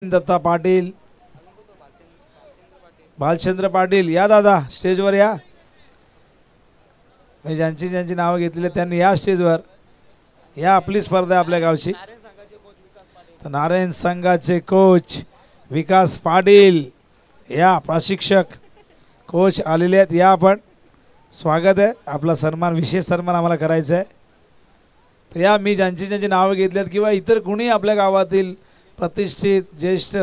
दत्ता पाटील, भालचंद्र पाटील, या दादा स्टेजवर या. मी ज्यांची नावं घेतली त्यांनी या स्टेजवर या. आपली स्पर्धा आहे आपल्या गावची. तर नारायण संघाचे कोच विकास पाटील या, प्रशिक्षक कोच आलेले आहेत. या आपण, स्वागत आहे. आपला सन्मान, विशेष सन्मान आम्हाला करायचा आहे. तर या, मी ज्यांची नावं घेतली आहेत किंवा इतर कुणी आपल्या गावातील प्रतिष्ठित ज्येष्ठ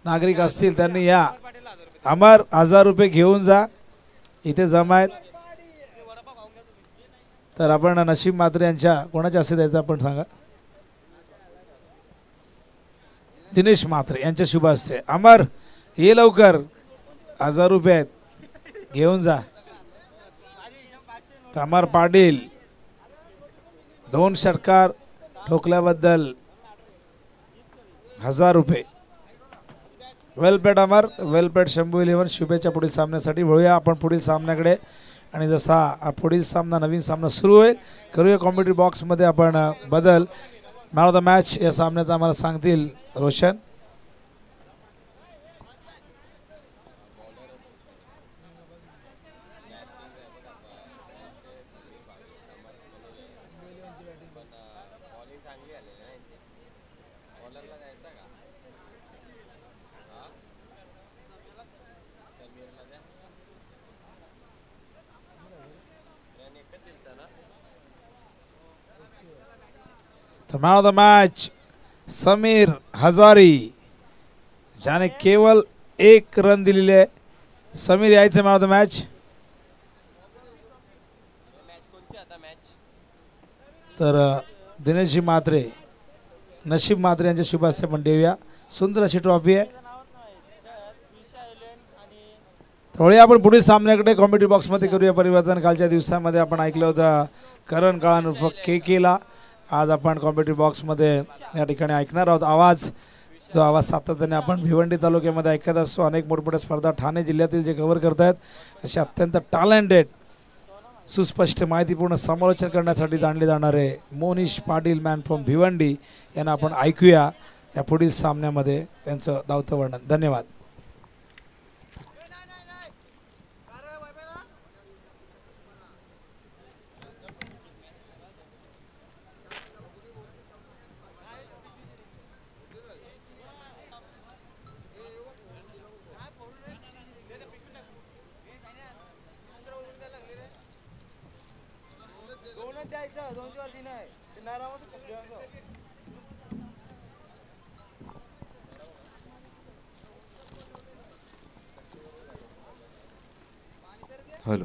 नागरिक असतील त्यांनी या. अमर 1000 रुपये घेऊन जा, इथे जमा आहेत. तर आपण नशीब मात्रे यांच्या कोणाच्या हस्ते द्यायचं आपण सांगा. दिनेश मात्रे यांच्या शुभ हस्ते. अमर ये लवकर, 1000 रुपये आहेत, घेऊन जा. अमर पाटील 2 षटकार ठोकल्याबद्दल 1000 रुपये. वेलपेड अमर, वेलपेड शंभू 11. शुभेच्छा पुढील सामन्यासाठी. वळूया आपण पुढील सामन्याकडे. आणि जसा पुढील सामना, नवीन सामना सुरू होईल, करूया कॉमेंट्री बॉक्समध्ये आपण बदल. मॅन ऑफ द मॅच या सामन्याचा आम्हाला सांगतील Roshan. Man of the match Sameer हजारी, ज्याने केवळ 1 रन दिलेले आहे. समीर यायचे मॅन ऑफ द मॅच. तर दिनेशजी मात्रे, नशीब मात्रे यांच्या शुभ हस्ते पण देऊया. सुंदर अशी ट्रॉफी आहे. थोडी आपण पुढील सामन्याकडे कॉमेंट्री बॉक्समध्ये करूया परिवर्तन. कालच्या दिवसामध्ये आपण ऐकलं होतं करण काळान उर्फ केला. आज आपण कॉमेंट्री बॉक्समध्ये या ठिकाणी ऐकणार आहोत आवाज, जो आवाज सातत्याने आपण भिवंडी तालुक्यामध्ये ऐकत असतो. अनेक मोठमोठ्या स्पर्धा ठाणे जिल्ह्यातील जे कव्हर करतायत असे अत्यंत टॅलेंटेड, सुस्पष्ट, माहितीपूर्ण समालोचन करण्यासाठी जाणले जाणारे मोनिश पाटील, मॅन फ्रॉम भिवंडी, यांना आपण ऐकूया या पुढील सामन्यामध्ये त्यांचं धावतं वर्णन. धन्यवाद. Hello,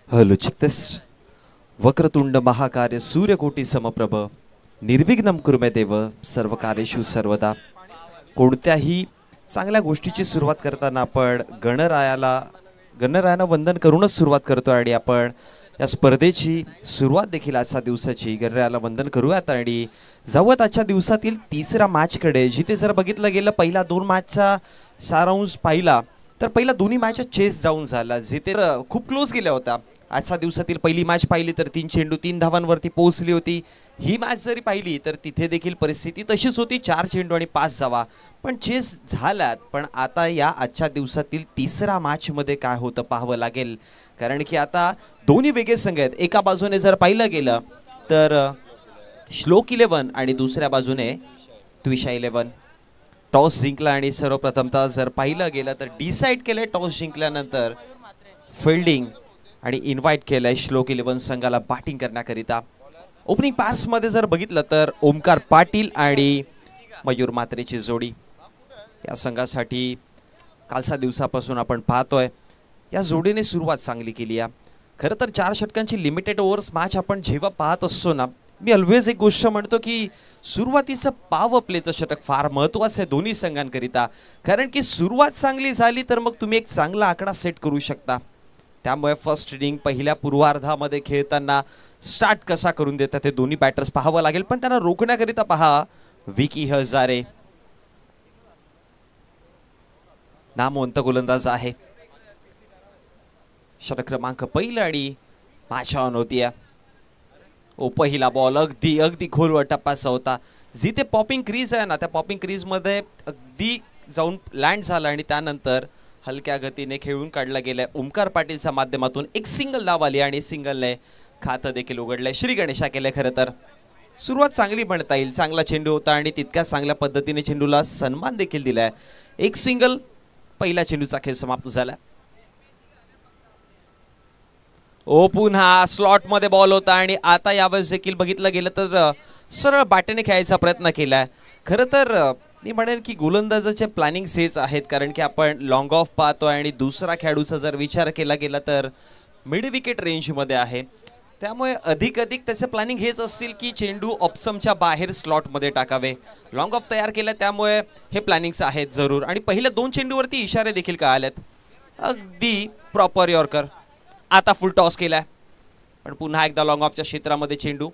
hello. चित्तेस वक्रतुंड महाकार्य सूर्यकोटी समप्रभ निर्विघ्नं कुरु मे देव सर्व कार्येषु सर्वदा. कोणत्याही चांगल्या गोष्टीची सुरुवात करताना आपण गणरायानं वंदन करूनच सुरुवात करतो. आणि आपण या स्पर्धेची सुरुवात देखील आजच्या दिवसाची गणरायाला वंदन करूयात आणि जाऊयात आजच्या दिवसातील तिसरा मॅचकडे, जिथे जर बघितलं गेलं पहिला 2 मॅचचा सारांश पाहिला तर पहिला दोन्ही मॅच चेस डाऊन झाला, जिथे खूप क्लोज गेल्या होत्या. आजच्या दिवसातील पहिली मॅच पाहिली तर 3 चेंडू 3 धावांवरती पोहोचली होती. ही मॅच जरी पाहिली तर तिथे देखील परिस्थिती तशीच होती, 4 चेंडू आणि 5 धावा, पण चेस झाल्यात. पण आता या आजच्या दिवसातील तिसरा मॅच मध्ये काय होतं पाहावं लागेल, कारण की आता दोन्ही वेगळे संघ आहेत. एका बाजूने जर पाहिलं गेलं तर श्लोक 11 आणि दुसऱ्या बाजूने त्विषा 11. टॉस जिंकला आणि सर्वप्रथमतः जर पाहिलं गेलं तर डिसाईड केलंय टॉस जिंकल्यानंतर फिल्डिंग आणि इन्व्हाइट केलंय श्लोक 11 संघाला बॅटिंग करण्याकरिता. ओपनिंग पार्स मध्ये जर बघितलं तर ओमकार पाटील आणि मयूर मात्रेची जोडी या संघासाठी कालच्या दिवसापासून आपण पाहतोय या जोडीने सुरुवात चांगली केली आहे. खरं तर 4 षटकांची लिमिटेड ओव्हर्स मॅच आपण जेव्हा पाहत असतो ना, मी ऑलवेज एक गोष्ट म्हणतो की सुरुवातीचं पॉवर प्लेचं षटक फार महत्त्वाचं आहे दोन्ही संघांकरिता, कारण की सुरुवात चांगली झाली तर मग तुम्ही एक चांगला आकडा सेट करू शकता. त्यामुळे फर्स्ट इनिंग पहिल्या पूर्वार्धामध्ये खेळताना स्टार्ट कसा करून देतात ते दोन्ही बॅटर्स पाहावं लागेल. पण त्यांना रोखण्याकरिता पहा विकी हजारे, नामवंत गोलंदाज आहे. षटक क्रमांक 1 आणि माशा ऑन होती. ओ पहिला बॉल अगदी अगदी खोलवर टप्पाचा होता. जिथे पॉपिंग क्रीज आहे ना, त्या पॉपिंग क्रीज मध्ये अगदी जाऊन लँड झाला आणि त्यानंतर हलक्या गतीने खेळून काढला गेलाय. ओमकार पाटीलच्या माध्यमातून एक सिंगल धाव आली आणि सिंगलने खातं देखील उघडलंय. श्री गणेशा केले. खरं तर सुरुवात चांगली म्हणता येईल. चांगला चेंडू होता आणि तितक्याच चांगल्या पद्धतीने चेंडूला सन्मान देखील दिलाय. एक सिंगल. पहिला चेंडूचा खेळ समाप्त झाला. ओ पुन्हा स्लॉट मध्ये बॉल होता आणि आता यावेळेस देखील बघितलं गेलं तर सरळ बाटेने खेळायचा प्रयत्न केलाय. खरं तर मी म्हणेन की गोलंदाजाचे प्लॅनिंग हेच आहेत, कारण की आपण लॉंग ऑफ पाहतोय आणि दुसरा खेळाडूचा जर विचार केला गेला तर मिड विकेट रेंजमध्ये आहे. त्यामुळे अधिक त्याचे प्लॅनिंग हेच असतील की चेंडू ऑप्शनच्या बाहेर स्लॉटमध्ये टाकावे. लॉंग ऑफ तयार केला त्यामुळे हे प्लॅनिंग्स आहेत जरूर. आणि पहिल्या 2 चेंडूवरती इशारे देखील कळालेत. अगदी प्रॉपर यॉर्कर. आता फुल टॉस केलाय पण पुन्हा एकदा लॉंग ऑफच्या क्षेत्रामध्ये चेंडू.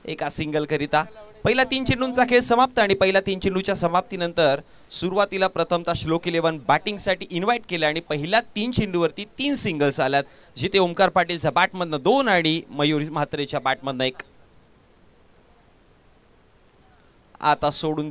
एका सिंगल करिता पहिला 3 चेंडूंचा खेळ समाप्त. आणि पहिल्या 3 चेंडूच्या समाप्तीनंतर सुरुवातीला प्रथमतः श्लोक 11 बॅटिंगसाठी इन्व्हाइट केले आणि पहिल्या 3 चेंडूवरती 3 सिंगल्स आल्यात, जिथे ओमकार पाटीलच्या बॅटमधनं 2 आणि मयूर म्हात्रेच्या बॅटमधनं 1. आता सोडू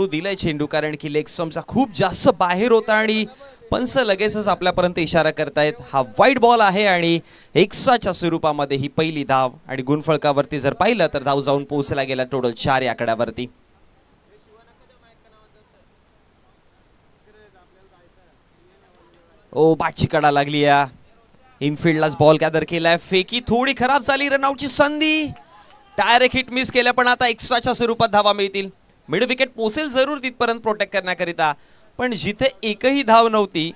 दिलाय चेंडू, कारण की लेग स्टंपचा खूप जास्त बाहेर होता आणि पंच लगेचच आपल्यापर्यंत इशारा करतायत. हा वाईड बॉल आहे आणि एक्स्ट्राच्या स्वरूपामध्ये ही पहिली धाव. आणि गुणफळकावरती जर पाहिलं तर धाव जाऊन पोहोचला गेला टोटल 4 या आकड्यावरती. ओ बाटची कडा लागली. या इनफिल्डलाच बॉल गॅदर केलाय. फेकी थोडी खराब झाली. रनआउटची संधी. डायरेक्ट हिट मिस केल्या पण आता एक्स्ट्राच्या स्वरूपात धावा मिळतील. मिड विकेट पोहोचेल जरूर तिथपर्यंत प्रोटेक्ट करण्याकरिता, पण जिथे एकही धाव नव्हती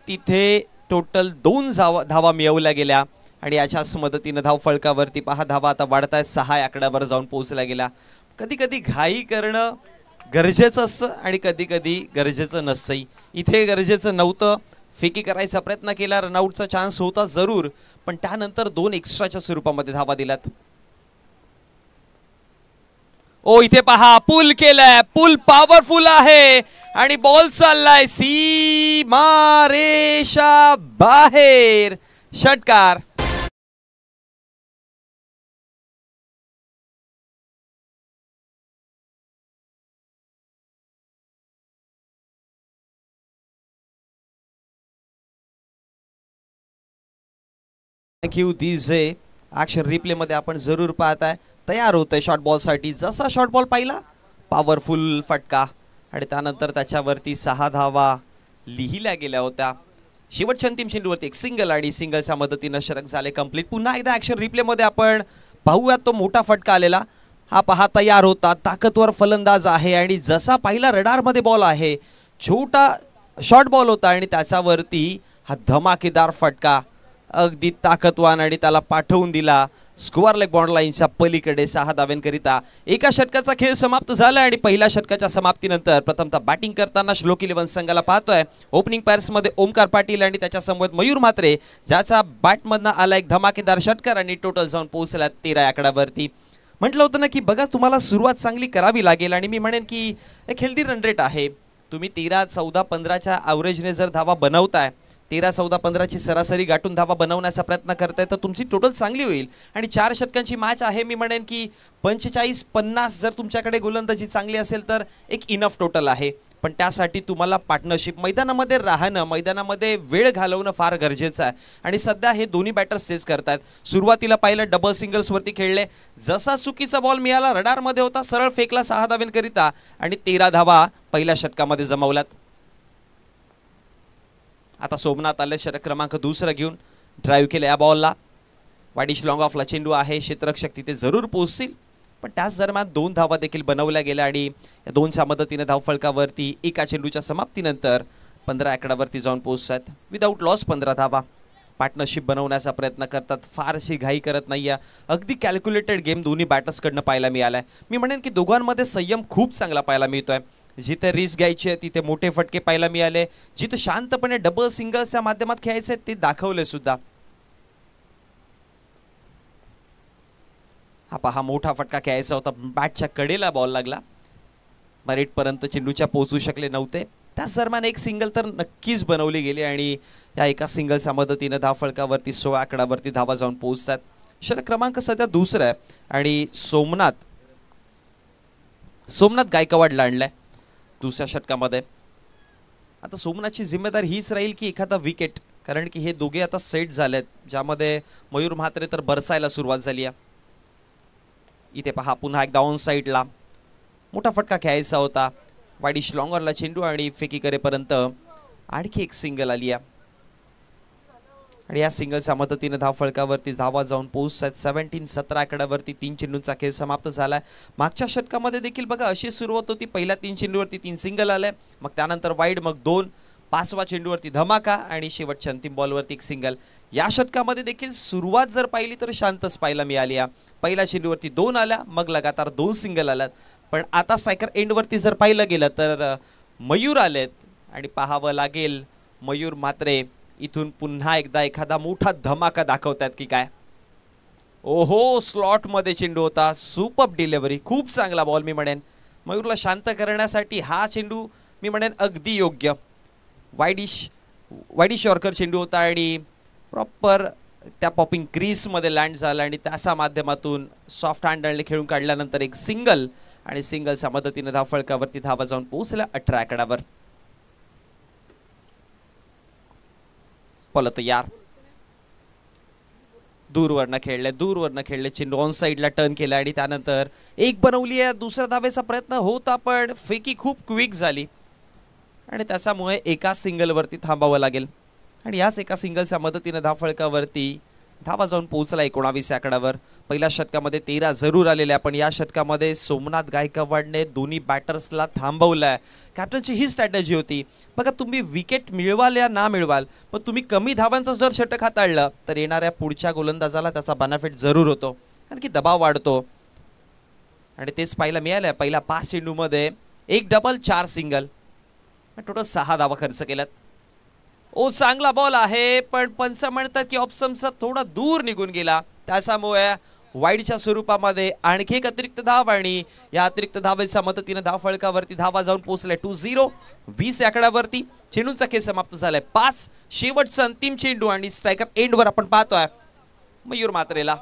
तिथे टोटल 2 धावा मिळवल्या गेल्या. आणि याच्याच मदतीने धाव फळकावरती पहा धावा आता वाढतायत. 6 आकड्यावर जाऊन पोहोचला गेला. कधी कधी घाई करणं गरजेचं असतं आणि कधी कधी गरजेचं नसतंही. इथे गरजेचं नव्हतं. फेकी करायचा प्रयत्न केला. रनआउटचा चान्स होता जरूर, पण त्यानंतर 2 एक्स्ट्राच्या स्वरूपामध्ये धावा दिल्यात. ओ इथे पहा पुल केलाय. पुल पॉवरफुल आहे आणि बॉल चाललाय सीमा रेषा बाहेर. षटकार. थँक्यू. दिजे ऍक्शन रिप्ले मध्ये आपण जरूर पाहताय. तयार होतंय शॉर्ट बॉल साठी. जसा शॉर्ट बॉल पाहिला पॉवरफुल फटका आणि त्यानंतर त्याच्यावरती 6 धावा लिहिल्या गेल्या होत्या. शेवटच्या अंतिम चेंडूवरती एक सिंगल आणि सिंगलच्या मदतीने षटक झाले कंप्लीट. पुन्हा एकदा ऍक्शन रिप्ले मध्ये आपण पाहूयात तो मोठा फटका आलेला. हा पहा तयार होता. ताकदवर फलंदाज आहे आणि जसा पहिला रडार मध्ये बॉल आहे, छोटा शॉर्ट बॉल होता आणि त्याच्यावरती हा धमाकेदार फटका अगदी ताकदवान आणि त्याला पाठवून दिला स्क्वेअर लेग बॉन्ड लाईनच्या पलीकडे 6 धाव्यांकरिता. एका षटकाचा खेळ समाप्त झाला आणि पहिल्या षटकाच्या समाप्तीनंतर प्रथमतः बॅटिंग करताना श्लोक 11 संघाला पाहतोय. ओपनिंग पेअर्स मध्ये ओमकार पाटील आणि त्याच्या समवेत मयूर म्हात्रे, ज्याचा बॅटमधनं आला एक धमाकेदार षटकार आणि टोटल जाऊन पोहोचला 13 आकड्यावरती. म्हटलं होतं ना की बघा तुम्हाला सुरुवात चांगली करावी लागेल आणि मी म्हणेन की एक हेल्दी रन रेट आहे. तुम्ही 13, 14, 15च्या ॲव्हरेजने जर धावा बनवताय, 13, 14, 15ची सरासरी गाठून धावा बनवण्याचा प्रयत्न करताय तर तुमची टोटल चांगली होईल. आणि 4 षटकांची मॅच आहे. मी म्हणेन की 45-50 जर तुमच्याकडे गोलंदाजी चांगली असेल तर एक इनफ टोटल आहे. पण त्यासाठी तुम्हाला पार्टनरशिप मैदानामध्ये राहणं, मैदानामध्ये वेळ घालवणं फार गरजेचं आहे. आणि सध्या हे दोन्ही बॅटर्स तेच करतात. सुरुवातीला पाहिलं डबल सिंगल्सवरती खेळले. जसा चुकीचा बॉल मिळाला, रडारमध्ये होता, सरळ फेकला 6 धाव्यांकरिता आणि 13 धावा पहिल्या षटकामध्ये जमवल्यात. आता सोमनाथ आले षटक क्रमांक 2 घेऊन. ड्राईव्ह केलं या बॉलला. वाडीश लॉंग ऑफला चेंडू आहे. क्षेत्ररक्षक तिथे जरूर पोहोचतील, पण त्याच दरम्यान 2 धावा देखील बनवल्या गेल्या आणि या 2च्या मदतीने धावफलकावरती एका चेंडूच्या समाप्तीनंतर 15 आकड्यावरती जाऊन पोहोचतात. विदाऊट लॉस 15 धावा. पार्टनरशिप बनवण्याचा प्रयत्न करतात. फारशी घाई करत नाहीये. अगदी कॅल्क्युलेटेड गेम दोन्ही बॅटर्सकडनं पाहायला मिळालाय. मी म्हणेन की दोघांमध्ये संयम खूप चांगला पाहायला मिळतोय. जिथे रिस्क घ्यायची आहे तिथे मोठे फटके पाहायला मिळाले. जिथे शांतपणे डबल सिंगल्सच्या माध्यमात खेळायचे ते दाखवले सुद्धा. हा पहा मोठा फटका खेळायचा होता. बॅटच्या कडेला बॉल लागला. मरेटपर्यंत चेंडूच्या पोहोचू शकले नव्हते. त्याच दरम्यान एक सिंगल तर नक्कीच बनवली गेली आणि या एका सिंगलच्या मदतीने धावफलकावरती 16 आकड्यावरती धावा जाऊन पोहोचतात. षटक क्रमांक सध्या दुसरा आहे आणि सोमनाथ गायकवाडला आणलाय दुसऱ्या षटकामध्ये. आता सोमनाथची जिम्मेदारी हीच राहील की एखादा विकेट, कारण की हे दोघे आता सेट झालेत, ज्यामध्ये मयूर म्हात्रे तर बरसायला सुरुवात झाली आहे. इथे पहा पुन्हा एकदा ऑन साईडला मोठा फटका खेळायचा होता. वाईडिश लॉंगरला चेंडू आणि फेकी करेपर्यंत आणखी एक सिंगल आली आहे आणि या सिंगलच्या मदतीने धावफलकावरती धावा जाऊन पोहोचतात. 17 आकड्यावरती 3 चेंडूंचा खेळ समाप्त झालाय. मागच्या षटकामध्ये देखील बघा अशी सुरुवात होती. पहिल्या 3 चेंडूवरती 3 सिंगल आले, मग त्यानंतर वाईड, मग 2, 5वा चेंडूवरती धमाका आणि शेवटच्या अंतिम बॉलवरती एक सिंगल. या षटकामध्ये देखील सुरुवात जर पाहिली तर शांतच पाहायला मिळाली आहे. पहिल्या चेंडूवरती 2 आल्या, मग लगातार 2 सिंगल आल्यात. पण आता स्ट्रायकर एंडवरती जर पाहिलं गेलं तर मयूर आलेत आणि पाहावं लागेल मयूर म्हात्रे इथून पुन्हा एकदा एखादा मोठा धमाका दाखवतात की काय. ओहो, स्लॉट मध्ये चेंडू होता. सुपर्ब डिलिव्हरी, खूप चांगला बॉल मी म्हणेन. मयूरला शांत करण्यासाठी हा चेंडू मी म्हणेन अगदी योग्य. वाईडिश यॉर्कर चेंडू होता आणि प्रॉपर त्या पॉपिंग क्रीज मध्ये लँड झाला आणि त्याच्या माध्यमातून सॉफ्ट हँडलने खेळून काढल्यानंतर एक सिंगल आणि सिंगलच्या मदतीने धावफलकावरती धावा जाऊन पोहोचल्या 18 आकड्यावर. पलत यार दूरवरनं खेळले चेंडू ऑन साईडला टर्न केला आणि त्यानंतर एक बनवली आहे. दुसऱ्या धावेचा प्रयत्न होता पण फेकी खूप क्विक झाली आणि त्याच्यामुळे एका सिंगलवरती थांबावं लागेल आणि याच एका सिंगलच्या मदतीने धावफलकावरती धावा जाऊन पोहोचला 19 आकड्यावर. पहिल्या षटकामध्ये 13 जरूर आलेल्या, पण या षटकामध्ये सोमनाथ गायकवाडने दोन्ही बॅटर्सला थांबवलंय. कॅप्टनची ही स्ट्रॅटेजी होती. बघा, तुम्ही विकेट मिळवाल या ना मिळवाल, पण तुम्ही कमी धावांचं जर षटक हाताळलं तर येणाऱ्या पुढच्या गोलंदाजाला त्याचा बेनिफिट जरूर होतो, कारण की दबाव वाढतो आणि तेच पाहायला मिळालं. पहिल्या 5 चेंडूमध्ये 1 डबल 4 सिंगल, टोटल 6 धावा खर्च केल्यात. ओ, चांगला बॉल आहे पण पंच म्हणतात की ऑप्शनचा थोडा दूर निघून गेला, त्याच्यामुळे वाईडच्या स्वरूपामध्ये आणखी एक अतिरिक्त धाव आणि या अतिरिक्त धावेच्या मदतीने धावफलकावरती धावा जाऊन पोहोचले 2-0. 20 आकड्यावरती चेंडूंचा खेळ समाप्त झालाय. 5 शेवटचा अंतिम चेंडू आणि स्ट्रायकर एंडवर आपण पाहतोय मयूर म्हात्रेला.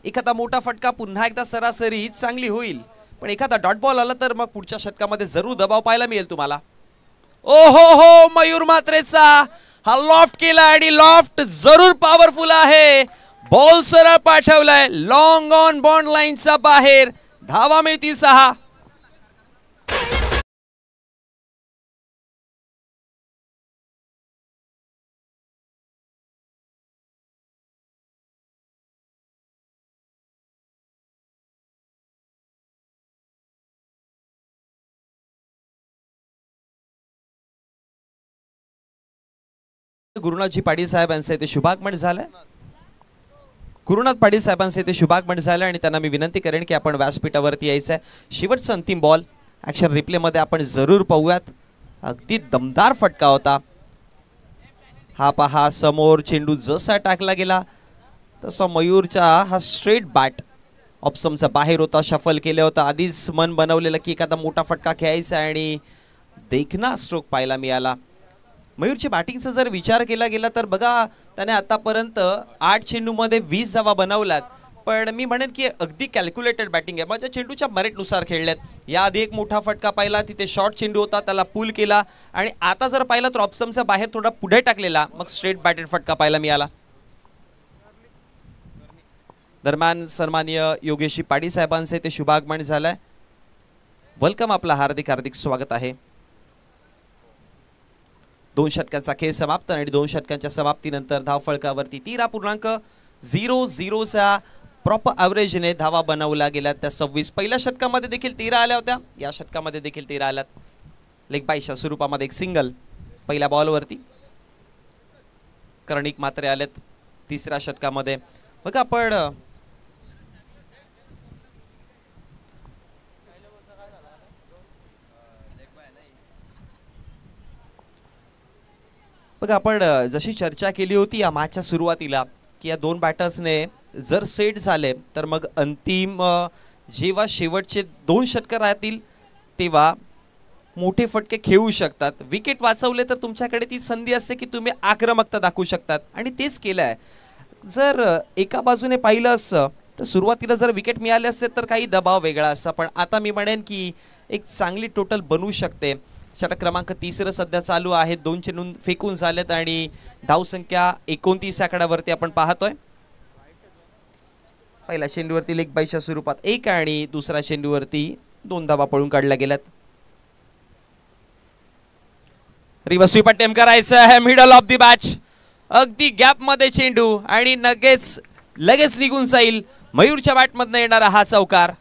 एखादा मोठा फटका पुन्हा एकदा सरासरी चांगली होईल, पण एखादा डॉट बॉल आला तर मग पुढच्या षटकामध्ये जरूर दबाव पाहायला मिळेल तुम्हाला. ओहो हो, मयूर म्हात्रेचा हा लॉफ्ट केला आणि लॉफ्ट जरूर पॉवरफुल आहे. बॉल सरळ पाठवलाय लॉंग ऑन बॉन्ड लाईनचा बाहेर. धावा मिळतील 6. गुरुनाथजी पाटील साहेबांचे ते शुभागमन झालंय. गुरुनाथ पाटील साहेबांचे ते शुभागमन झालं आणि त्यांना मी विनंती करेन की आपण व्यासपीठावरती यायचं आहे. शेवटचा अंतिम बॉल ऍक्शन रिप्ले मध्ये आपण जरूर पाहूयात. अगदी दमदार फटका होता हा. पहा, समोर चेंडू जसा टाकला गेला तसा मयूरचा हा स्ट्रेट बॅट ऑप्शनचा बाहेर होता. शफल केलं होतं, आधीच मन बनवलेलं की एखादा मोठा फटका खेळायचा आणि देखना स्ट्रोक पाहायला मिळाला. मयूरची बॅटिंगचा जर विचार केला गेला तर बघा, त्याने आतापर्यंत 8 चेंडूमध्ये 20 धावा बनवल्यात, पण मी म्हणेन की अगदी कॅल्क्युलेटेड बॅटिंग आहे. माझ्या चेंडूच्या मेरिटनुसार खेळल्यात. याआधी एक मोठा फटका पाहिला, तिथे शॉर्ट चेंडू होता, त्याला पुल केला आणि आता जर पाहिला तर ऑप्शनच्या बाहेर थोडा पुढे टाकलेला, मग स्ट्रेट बॅटेड फटका पाहायला मिळाला. दरम्यान सन्माननीय योगेशजी पाटील साहेबांचे ते शुभागमन झालंय. वेलकम, आपला हार्दिक हार्दिक स्वागत आहे. 2 षटकांचा खेळ समाप्त आणि 2 षटकांच्या समाप्तीनंतर धावफलकावरती 13.00 चा प्रॉपर ॲव्हरेजने धावा बनवल्या गेल्या. त्या 26 पहिल्या षटकामध्ये देखील 13 आल्या होत्या, या षटकामध्ये देखील 13 आल्यात. लेग बायच्या स्वरूपामध्ये एक सिंगल पहिल्या बॉलवरती. कर्णिक मात्रे आलेत तिसऱ्या षटकामध्ये. बघा, आपण जशी चर्चा केली होती या मॅचच्या सुरुवातीला की या 2 बॅटर्सने जर सेट झाले तर मग अंतिम जेव्हा शेवटचे 2 षटक राहतील तेव्हा मोठे फटके खेळू शकतात. विकेट वाचवले तर तुमच्याकडे ती संधी असते की तुम्ही आक्रमकता दाखवू शकतात आणि तेच केलंय. जर एका बाजूने पाहिलं असतं तर सुरुवातीला जर विकेट मिळाले असते तर काही दबाव वेगळा असता, पण आता मी म्हणेन की एक चांगली टोटल बनवू शकते. षटक क्रमांक 3 सध्या चालू आहे. 2 चेंडू फेकून झालेत आणि धावसंख्या 29 आकड्यावरती आपण पाहतोय. पहिल्या चेंडूवरती लेग बायच्या स्वरूपात 1 आणि दुसऱ्या चेंडूवरती 2 धावा पळून काढल्या गेल्यात. रिव्हर्स स्वीप अटेम्प्ट करायचं आहे मिडल ऑफ दी बॅच. अगदी गॅप मध्ये चेंडू आणि लगेच निघून जाईल. मयूरच्या बॅटमधनं येणारा हा चौकार.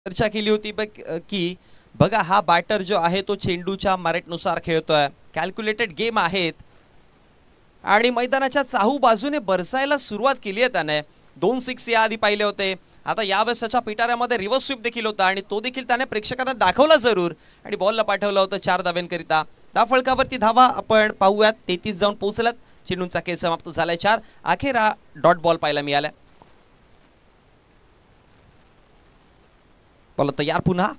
चर्चा केली होती की बघा हा बॅटर जो आहे तो चेंडूच्या मारेटनुसार खेळतोय. कॅल्क्युलेटेड गेम आहेत आणि मैदानाच्या चाहू बाजूने बरसायला सुरुवात केली आहे त्याने. 2 6 या आधी पाहिले होते. आता यावेळेस त्याच्या पिटाऱ्यामध्ये रिव्हर्स स्वीप देखील होता आणि तो देखील त्याने प्रेक्षकांना दाखवला जरूर आणि बॉलला पाठवलं होतं 4 धाव्यांकरिता. धावफलकावरती धावा आपण पाहूयात. 33 जाऊन पोहोचल्यात. चेंडूंचा खेळ समाप्त झालाय 4. अखेर हा डॉट बॉल पाहायला मिळाला. बॉल तयार पुन्हा.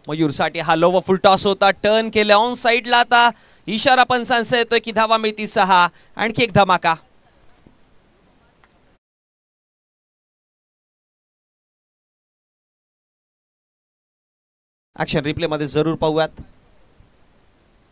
मयूरसाठी हा लो व फुल टॉस होता. टर्न केले ऑन साइडला. आता इशारा पंचांचा येतोय की धावा मिळती 6. आणखी एक धमाका. ऍक्शन रिप्ले मध्ये जरूर पाहूयात.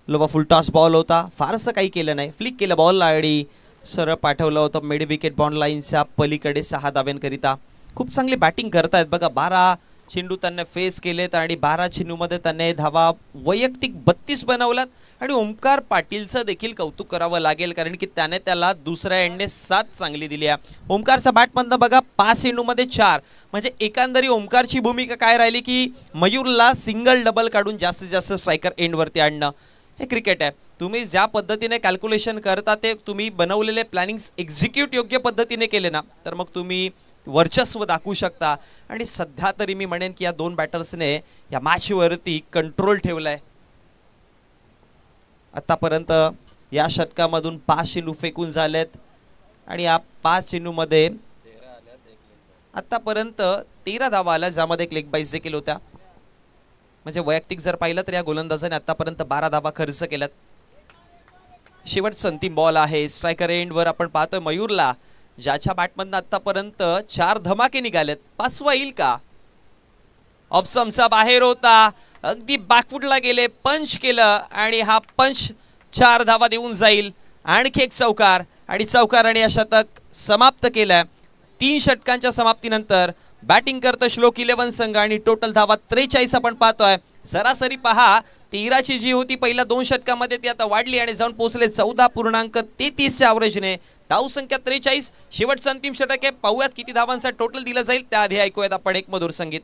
लो व फुल टॉस बॉल होता. फारसं काही केलं नाही. फ्लिक केलं बॉलला आणि सरळ पाठवलं होतं मिड विकेट बॉन्ड लाईनच्या पलीकडे 6 धाव्यांकरिता. खूप चांगली बॅटिंग करतायत बघा. 12 चेंडू त्यांनी फेस केलेत आणि 12 चेंडूमध्ये त्यांनी धावा वैयक्तिक 32 बनवल्यात आणि ओमकार पाटीलचं देखील कौतुक करावं लागेल कारण की त्याने त्याला दुसऱ्या एंडने 7 चांगली दिली आहे. ओमकारच्या बॅटमधनं बघा 5 चेंडूमध्ये 4 म्हणजे एकंदरी ओमकारची भूमिका काय राहिली की मयूरला सिंगल डबल काढून जास्तीत जास्त स्ट्रायकर एंडवरती आणणं. हे क्रिकेट आहे. तुम्ही ज्या पद्धतीने कॅल्क्युलेशन करता ते तुम्ही बनवलेले प्लॅनिंग्स एक्झिक्यूट योग्य पद्धतीने केले ना तर मग तुम्ही वर्चस्व दाखवू शकता. आणि सध्या तरी मी म्हणेन की या 2 बॅटर्सने या मॅचवरती कंट्रोल ठेवलाय. आतापर्यंत या षटकामधून 5 चेंडू फेकून झालेत आणि या 5 चेंडूमध्ये आतापर्यंत 13 धावा आल्या ज्यामध्ये एक लेग बाईस देखील होत्या. म्हणजे वैयक्तिक जर पाहिलं तर या गोलंदाजाने आतापर्यंत 12 धावा खर्च केल्यात. शेवटचा अंतिम बॉल आहे. स्ट्रायकर एंडवर आपण पाहतोय मयूरला ज्याच्या बॅटमधनं आतापर्यंत 4 धमाके निघालेत. 5वा येईल का? ऑप्शनचा बाहेर होता. अगदी बॅकफुटला गेले. पंच केलं आणि हा पंच 4 धावा देऊन जाईल. आणखी एक चौकार आणि चौकाराने या शतक समाप्त केलंय. 3 षटकांच्या समाप्तीनंतर बॅटिंग करतो श्लोक 11 संघ आणि टोटल धावा 43 आपण पाहतोय. सरासरी पहा 13ची जी होती पहिल्या 2 षटकामध्ये ती आता वाढली आणि जाऊन पोहोचले 14.33 च्या ॲव्हरेजने. धावसंख्या 43. शेवटचं अंतिम षटक आहे. पाहूयात किती धावांचा टोटल दिला जाईल. त्याआधी ऐकूयात आपण एक मधुर संगीत.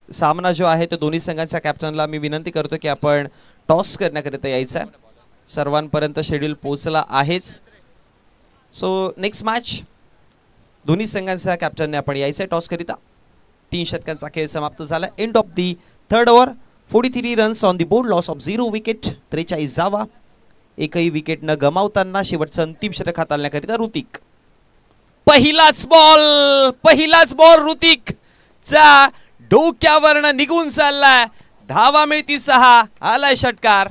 सामना जो आहे तो दोन्ही संघांच्या कॅप्टनला मी विनंती करतो की आपण टॉस करण्याकरिता यायचं आहे. सर्वांपर्यंत शेड्यूल पोहोचला आहेच. सो नेक्स्ट मॅच दोन्ही संघांच्या कॅप्टनने आपण यायचं टॉस करिता. 3 षटकांचा खेळ समाप्त झाला. End of the third over. 43 runs on the board. Loss of 0 wicket. 43 धावा. एकही विकेट न गमावताना शेवटचं अंतिम षटक हाताळण्याकरिता ऋतिक. पहिलाच बॉल ऋतिक चा डोक्यावरनं निघून चाललाय. धावा मिळती 6. आलाय षटकार.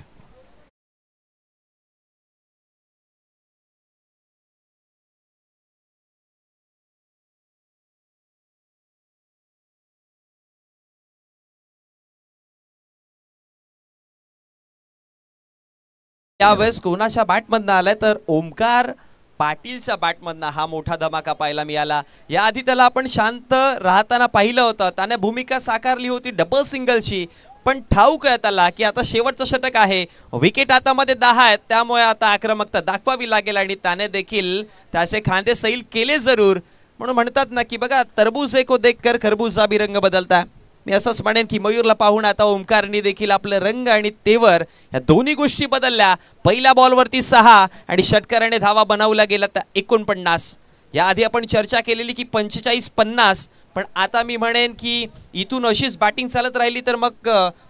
यावेळेस कोणाच्या बॅटमधनं आलाय तर ओमकार पाटीलच्या बॅटमधनं हा मोठा धमाका पाहायला मिळाला। याआधी त्याला आपण शांत राहताना पाहिलं होतं, त्याने भूमिका साकारली होती डबल सिंगलची, पण ठाऊक आहे त्याला की आता शेवटचं षटक आहे, विकेट हातामध्ये 10 आहेत, त्यामुळे आता आक्रमकता दाखवावी लागेल आणि त्याने देखील त्याचे खांदे सैल केले जरूर। म्हणून म्हणतात ना की बघा, तरबूज को देखकर खरबूजा भी रंग बदलता। मी असंच म्हणेन की मयूरला पाहून आता ओमकारने देखील आपलं रंग आणि तेवर या दोन्ही गोष्टी बदलल्या। पहिल्या बॉलवरती 6 आणि षटकाराने धावा बनवल्या गेल्या त्या 49। याआधी आपण चर्चा केलेली की 45-50, पण आता मी म्हणेन की इथून अशीच बॅटिंग चालत राहिली तर मग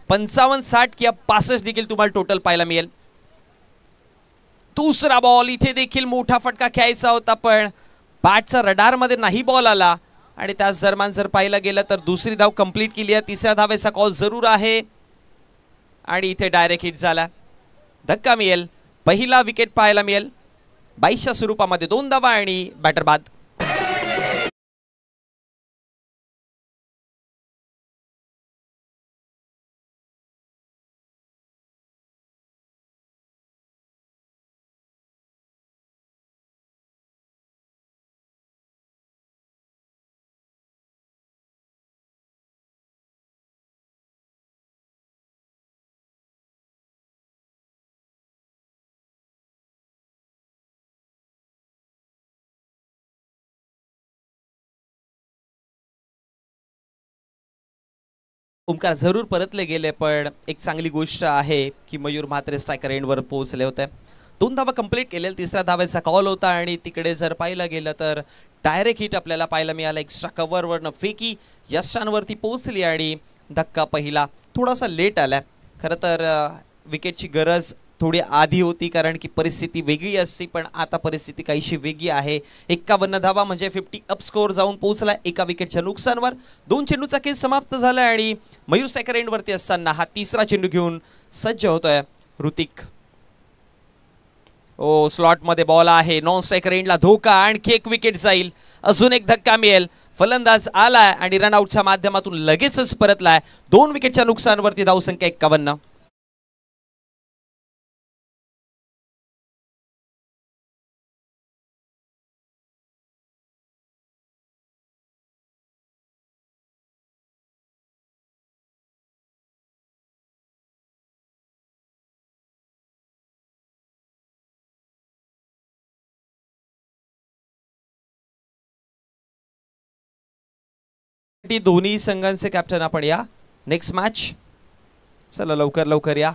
55-60 किंवा 65 देखील तुम्हाला टोटल पाहायला मिळेल। दुसरा बॉल, इथे देखील मोठा फटका खेळायचा होता पण बॅटचा रडार मध्ये नाही बॉल आला आणि त्याच दरम्यान जर पाहिलं गेलं तर दुसरी धाव कंप्लीट केली आहे। तिसऱ्या धावेचा कॉल जरूर आहे आणि इथे डायरेक्ट हिट झाला, धक्का मिळेल, पहिला विकेट पाहायला मिळेल। 22च्या स्वरूपामध्ये 2 धावा आणि बॅटर बाद। ओमकार जरूर परतले गेले, पण एक चांगली गोष्ट आहे की मयूर म्हात्रे स्ट्रायकर एंडवर पोहोचले होते। 2 धावा कंप्लीट केलेल्या, तिसऱ्या धावेचा कॉल होता आणि तिकडे जर पाहिलं गेलं तर डायरेक्ट हिट आपल्याला पाहायला मिळाला। एक्स्ट्रा कव्हरवरनं फेकी यशांवरती पोहोचली आणि धक्का पहिला थोडासा लेट आला। खरं तर विकेटची गरज थोडी आधी होती कारण की परिस्थिती वेगळी असती, पण आता परिस्थिती काहीशी वेगळी आहे। 51 धावा म्हणजे 50 अप स्कोर जाऊन पोहोचला एका विकेटच्या नुकसानवर। 2 चेंडूचा खेळ समाप्त झाला आणि मयूर स्ट्रायकर एंडवरती असताना हा तिसरा चेंडू घेऊन सज्ज होतोय ऋतिक। ओ स्लॉट मध्ये बॉल आहे, नॉन स्ट्रायकर एंडला धोका, आणखी एक विकेट जाईल, अजून एक धक्का मिळेल। फलंदाज आलाय आणि रनआउटच्या माध्यमातून लगेचच परतलाय। 2 विकेटच्या नुकसानवरती धावसंख्या 51। दोन्ही संघांचे कॅप्टन आपण या नेक्स्ट मॅच, चला लवकर लवकर या।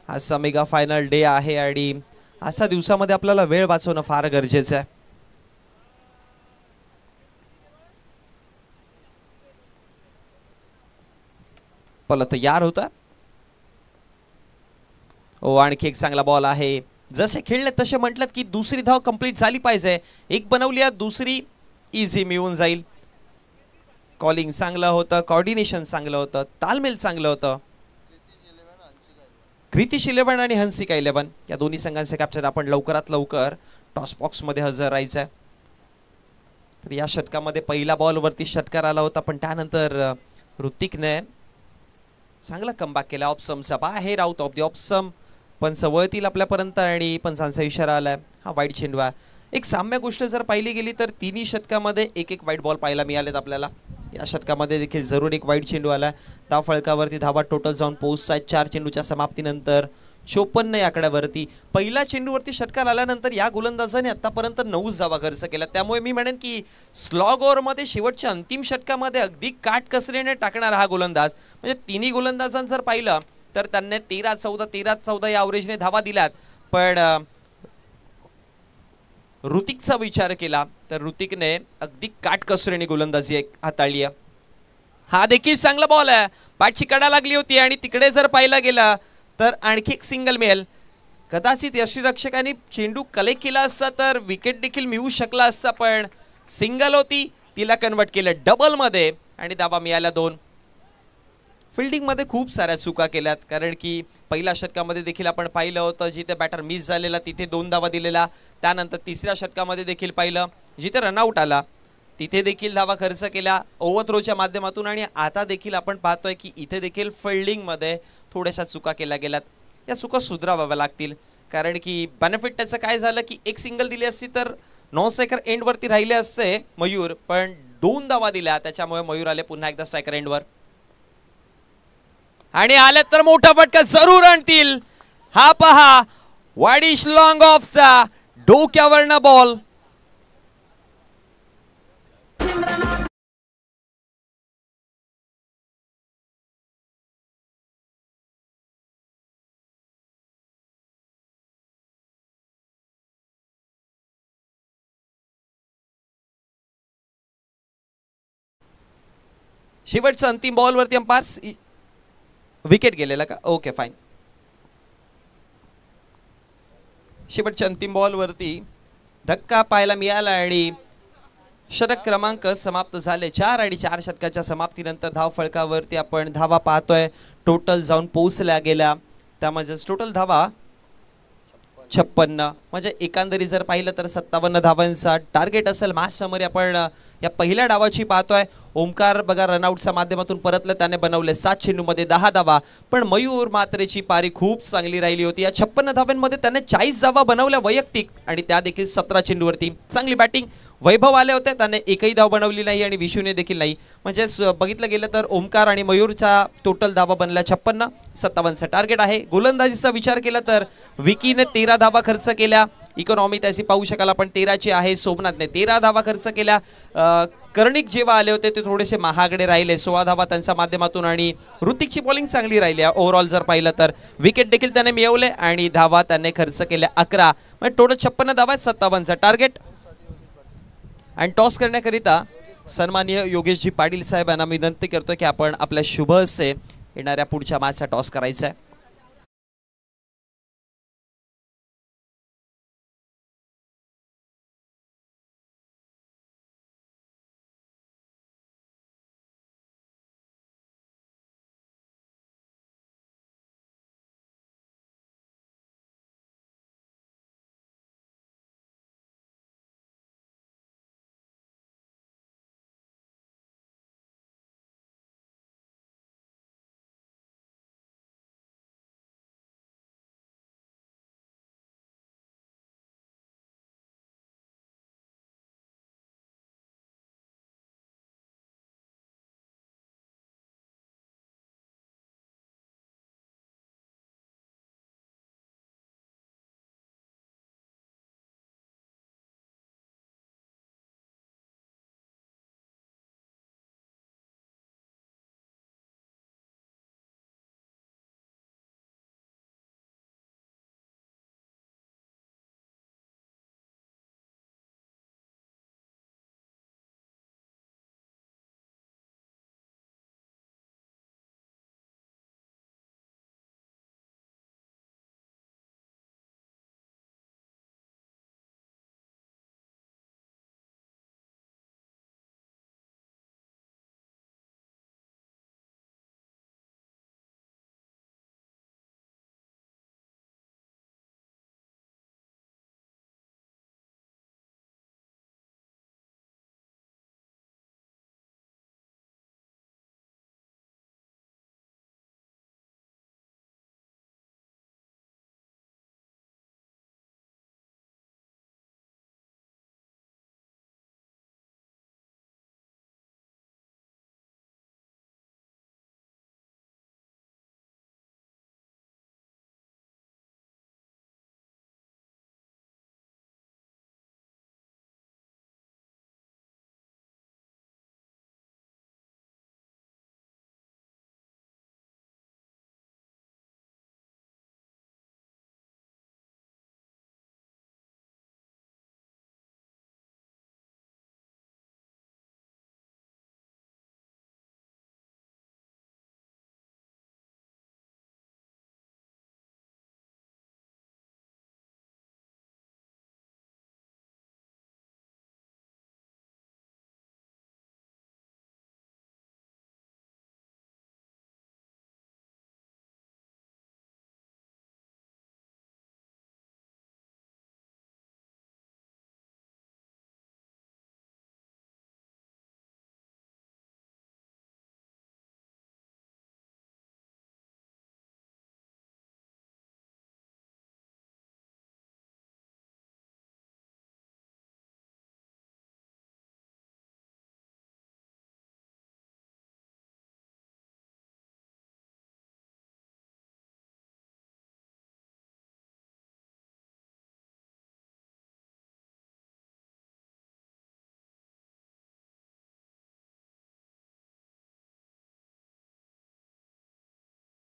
आजचा मेगा फायनल डे आहे आणि आजच्या दिवसामध्ये आपल्याला वेळ वाचवणं फार गरजेचं आहे। पल तयार होता, ओ आणखी एक चांगला बॉल आहे। जसे खेळले तसे म्हटलं की दुसरी धाव कंप्लीट झाली पाहिजे, एक बनवली, दुसरी इझी मिळून जाईल। कॉलिंग चांगलं होतं, कोऑर्डिनेशन चांगलं होतं, तालमेल चांगलं होतं। क्रितिश 11 आणि हंसिका 11 या दोन्ही संघांचे कॅप्टन आपण लवकरात लवकर टॉस बॉक्स मध्ये हजर राहायचंय। तर या षटकामध्ये पहिला बॉल वरती षटकार आला होता, पण त्यानंतर ऋतिकने चांगला कमबॅक केला। ऑप्समचा बाहेर आउट ऑफ द ऑप्सम, पण वळतील आपल्यापर्यंत आणि पंचांचा इशारा आलाय, हा वाईट चेंडू आहे। एक साम्य गोष्ट जर पाहिली गेली तर तिन्ही षटकामध्ये एक एक वाईट बॉल पाहायला मिळालेत आपल्याला। या षटकामध्ये देखील जरूर एक वाईट चेंडू आला। धाव फळकावरती धावा टोटल जाऊन पोहोचतायत 4 चेंडूच्या समाप्तीनंतर 54 या आकड्यावरती। पहिल्या चेंडूवरती षटकार आल्यानंतर या गोलंदाजाने आतापर्यंत 9 धावा खर्च केल्या, त्यामुळे मी म्हणेन की स्लॉग ओव्हर मध्ये शेवटच्या अंतिम षटकामध्ये अगदी काटकसरीने टाकणारा हा गोलंदाज। म्हणजे तिन्ही गोलंदाजांना जर पाहिलं तर त्यांनी 13-14 या ॲव्हरेजने धावा दिल्यात, पण ऋतिकचा विचार केला तर ऋतिकने अगदी काटकसरीने गोलंदाजी हाताळली आहे। हा देखील चांगला बॉल आहे, बॅटची कडा लागली होती आणि तिकडे जर पाहिला गेला तर आणखी एक सिंगल मिळेल। कदाचित यष्टीरक्षकांनी चेंडू कलेक्ट केला असता तर विकेट देखील मिळू शकला असता, पण सिंगल होती, तिला कन्वर्ट केलं डबल मध्ये आणि धावा मिळाल्या 2। फिल्डिंग मध्ये खूप साऱ्या चुका केल्यात, कारण की पहिल्या षटकामध्ये देखील आपण पाहिलं होतं जिथे बॅटर मिस झालेला तिथे 2 धावा दिलेला। त्यानंतर तिसऱ्या षटकामध्ये देखील पाहिलं जिथे रनआउट आला तिथे देखील धावा खर्च केल्या ओव्हरथ्रोच्या माध्यमातून, आणि आता देखील आपण पाहतोय की इथे देखील फिल्डिंग मध्ये थोड्याशा चुका केल्या गेल्यात। या चुका सुधाराव्या लागतील, कारण की बेनिफिट त्याचं काय झालं की एक सिंगल दिली असती तर 9 स्ट्रायकर एंड वरती राहिले असते मयूर, पण 2 धावा दिल्या त्याच्यामुळे मयूर आले पुन्हा एकदा स्ट्रायकर एंड वर आणि आले तर मोठा फटका जरूर आणतील. हा पहा वाडिश लॉंग ऑफचा डोक्यावरनं बॉल. शेवटचा अंतिम बॉल वरती अंपायर विकेट गेलेला का? Okay fine. शेवटच्या अंतिम बॉल वरती धक्का पाहायला मिळाला आणि षटक क्रमांक समाप्त झाले. 4 आणि 4 षटकाच्या समाप्तीनंतर धाव फळकावरती आपण धावा पाहतोय. टोटल जाऊन पोहोचल्या गेल्या त्यामध्ये टोटल धावा 56. म्हणजे एकंदरीत जर पाहिलं तर 57 धावांचा टार्गेट असेल. मॅच समरी आपण या पहिल्या डावाची पाहतोय. ओमकार बघा रनआउटच्या माध्यमातून परतलं, त्याने बनवले 7 चेंडूमध्ये 10 धावा. पण मयूर मात्रेची पारी खूप चांगली राहिली होती. या 56 धावांमध्ये त्याने 40 धावा बनवल्या वैयक्तिक आणि त्या देखील 17 चेंडूवरती. चांगली बॅटिंग. वैभव आले होते, त्याने एकही धाव बनवली नाही आणि विशूने देखील नाही. म्हणजे बघितलं गेलं तर ओमकार आणि मयूरच्या टोटल धावा बनल्या 56. 57चं टार्गेट आहे. गोलंदाजीचा विचार केला तर विकीने 13 धावा खर्च केल्या. इकॉनॉमी त्याची पाहू शकाल आपण 13ची आहे. सोमनाथने 13 धावा खर्च केल्या. कर्णिक जेव्हा आले होते ते थोडेसे महागडे राहिले. 16 धावा त्यांच्या माध्यमातून आणि ऋतिकची बॉलिंग चांगली राहिली. ओव्हरऑल जर पाहिलं तर विकेट देखील त्याने मिळवले आणि धावा त्याने खर्च केल्या 11. म्हणजे टोटल 56 धावा. 57चं टार्गेट. आणि टॉस करण्याकरिता सन्माननीय योगेशजी पाटील साहेब यांना मी विनंती करतो की आपण आपल्या शुभ हस्ते येणाऱ्या पुढच्या मॅचचा टॉस करायचा आहे.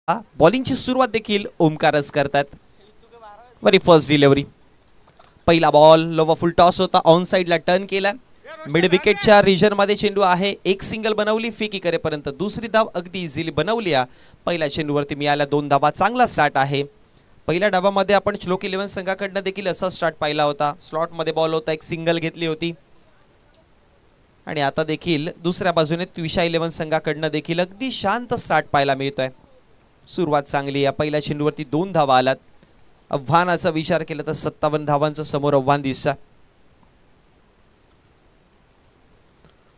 बॉलिंगची सुरुवात देखील ओमकारच करतात. वरी फर्स्ट डिलिव्हरी, पहिला बॉल लोवा फुल टॉस होता, ऑन साइडला टर्न केला, मिड विकेटच्या रिजन मध्ये चेंडू आहे, एक सिंगल बनवली, फेकी करेपर्यंत दुसरी धाव अगदी इझिली बनवली. पहिल्या चेंडूवरती मिळाल्या 2 धावा, चांगला स्टार्ट आहे. पहिल्या डावामध्ये आपण श्लोक 11 संघाकडनं देखील असा स्टार्ट पाहिला होता. स्लॉट मध्ये बॉल होता, एक सिंगल घेतली होती. आणि आता देखील दुसऱ्या बाजूने त्विषा 11 संघाकडनं देखील अगदी शांत स्टार्ट पाहायला मिळतोय. सुरुवात चांगली, या पहिल्या चेंडूवरती 2 धावा आलात. आव्हानाचा विचार केला तर 57 धावांचं समोर आव्हान दिसतं.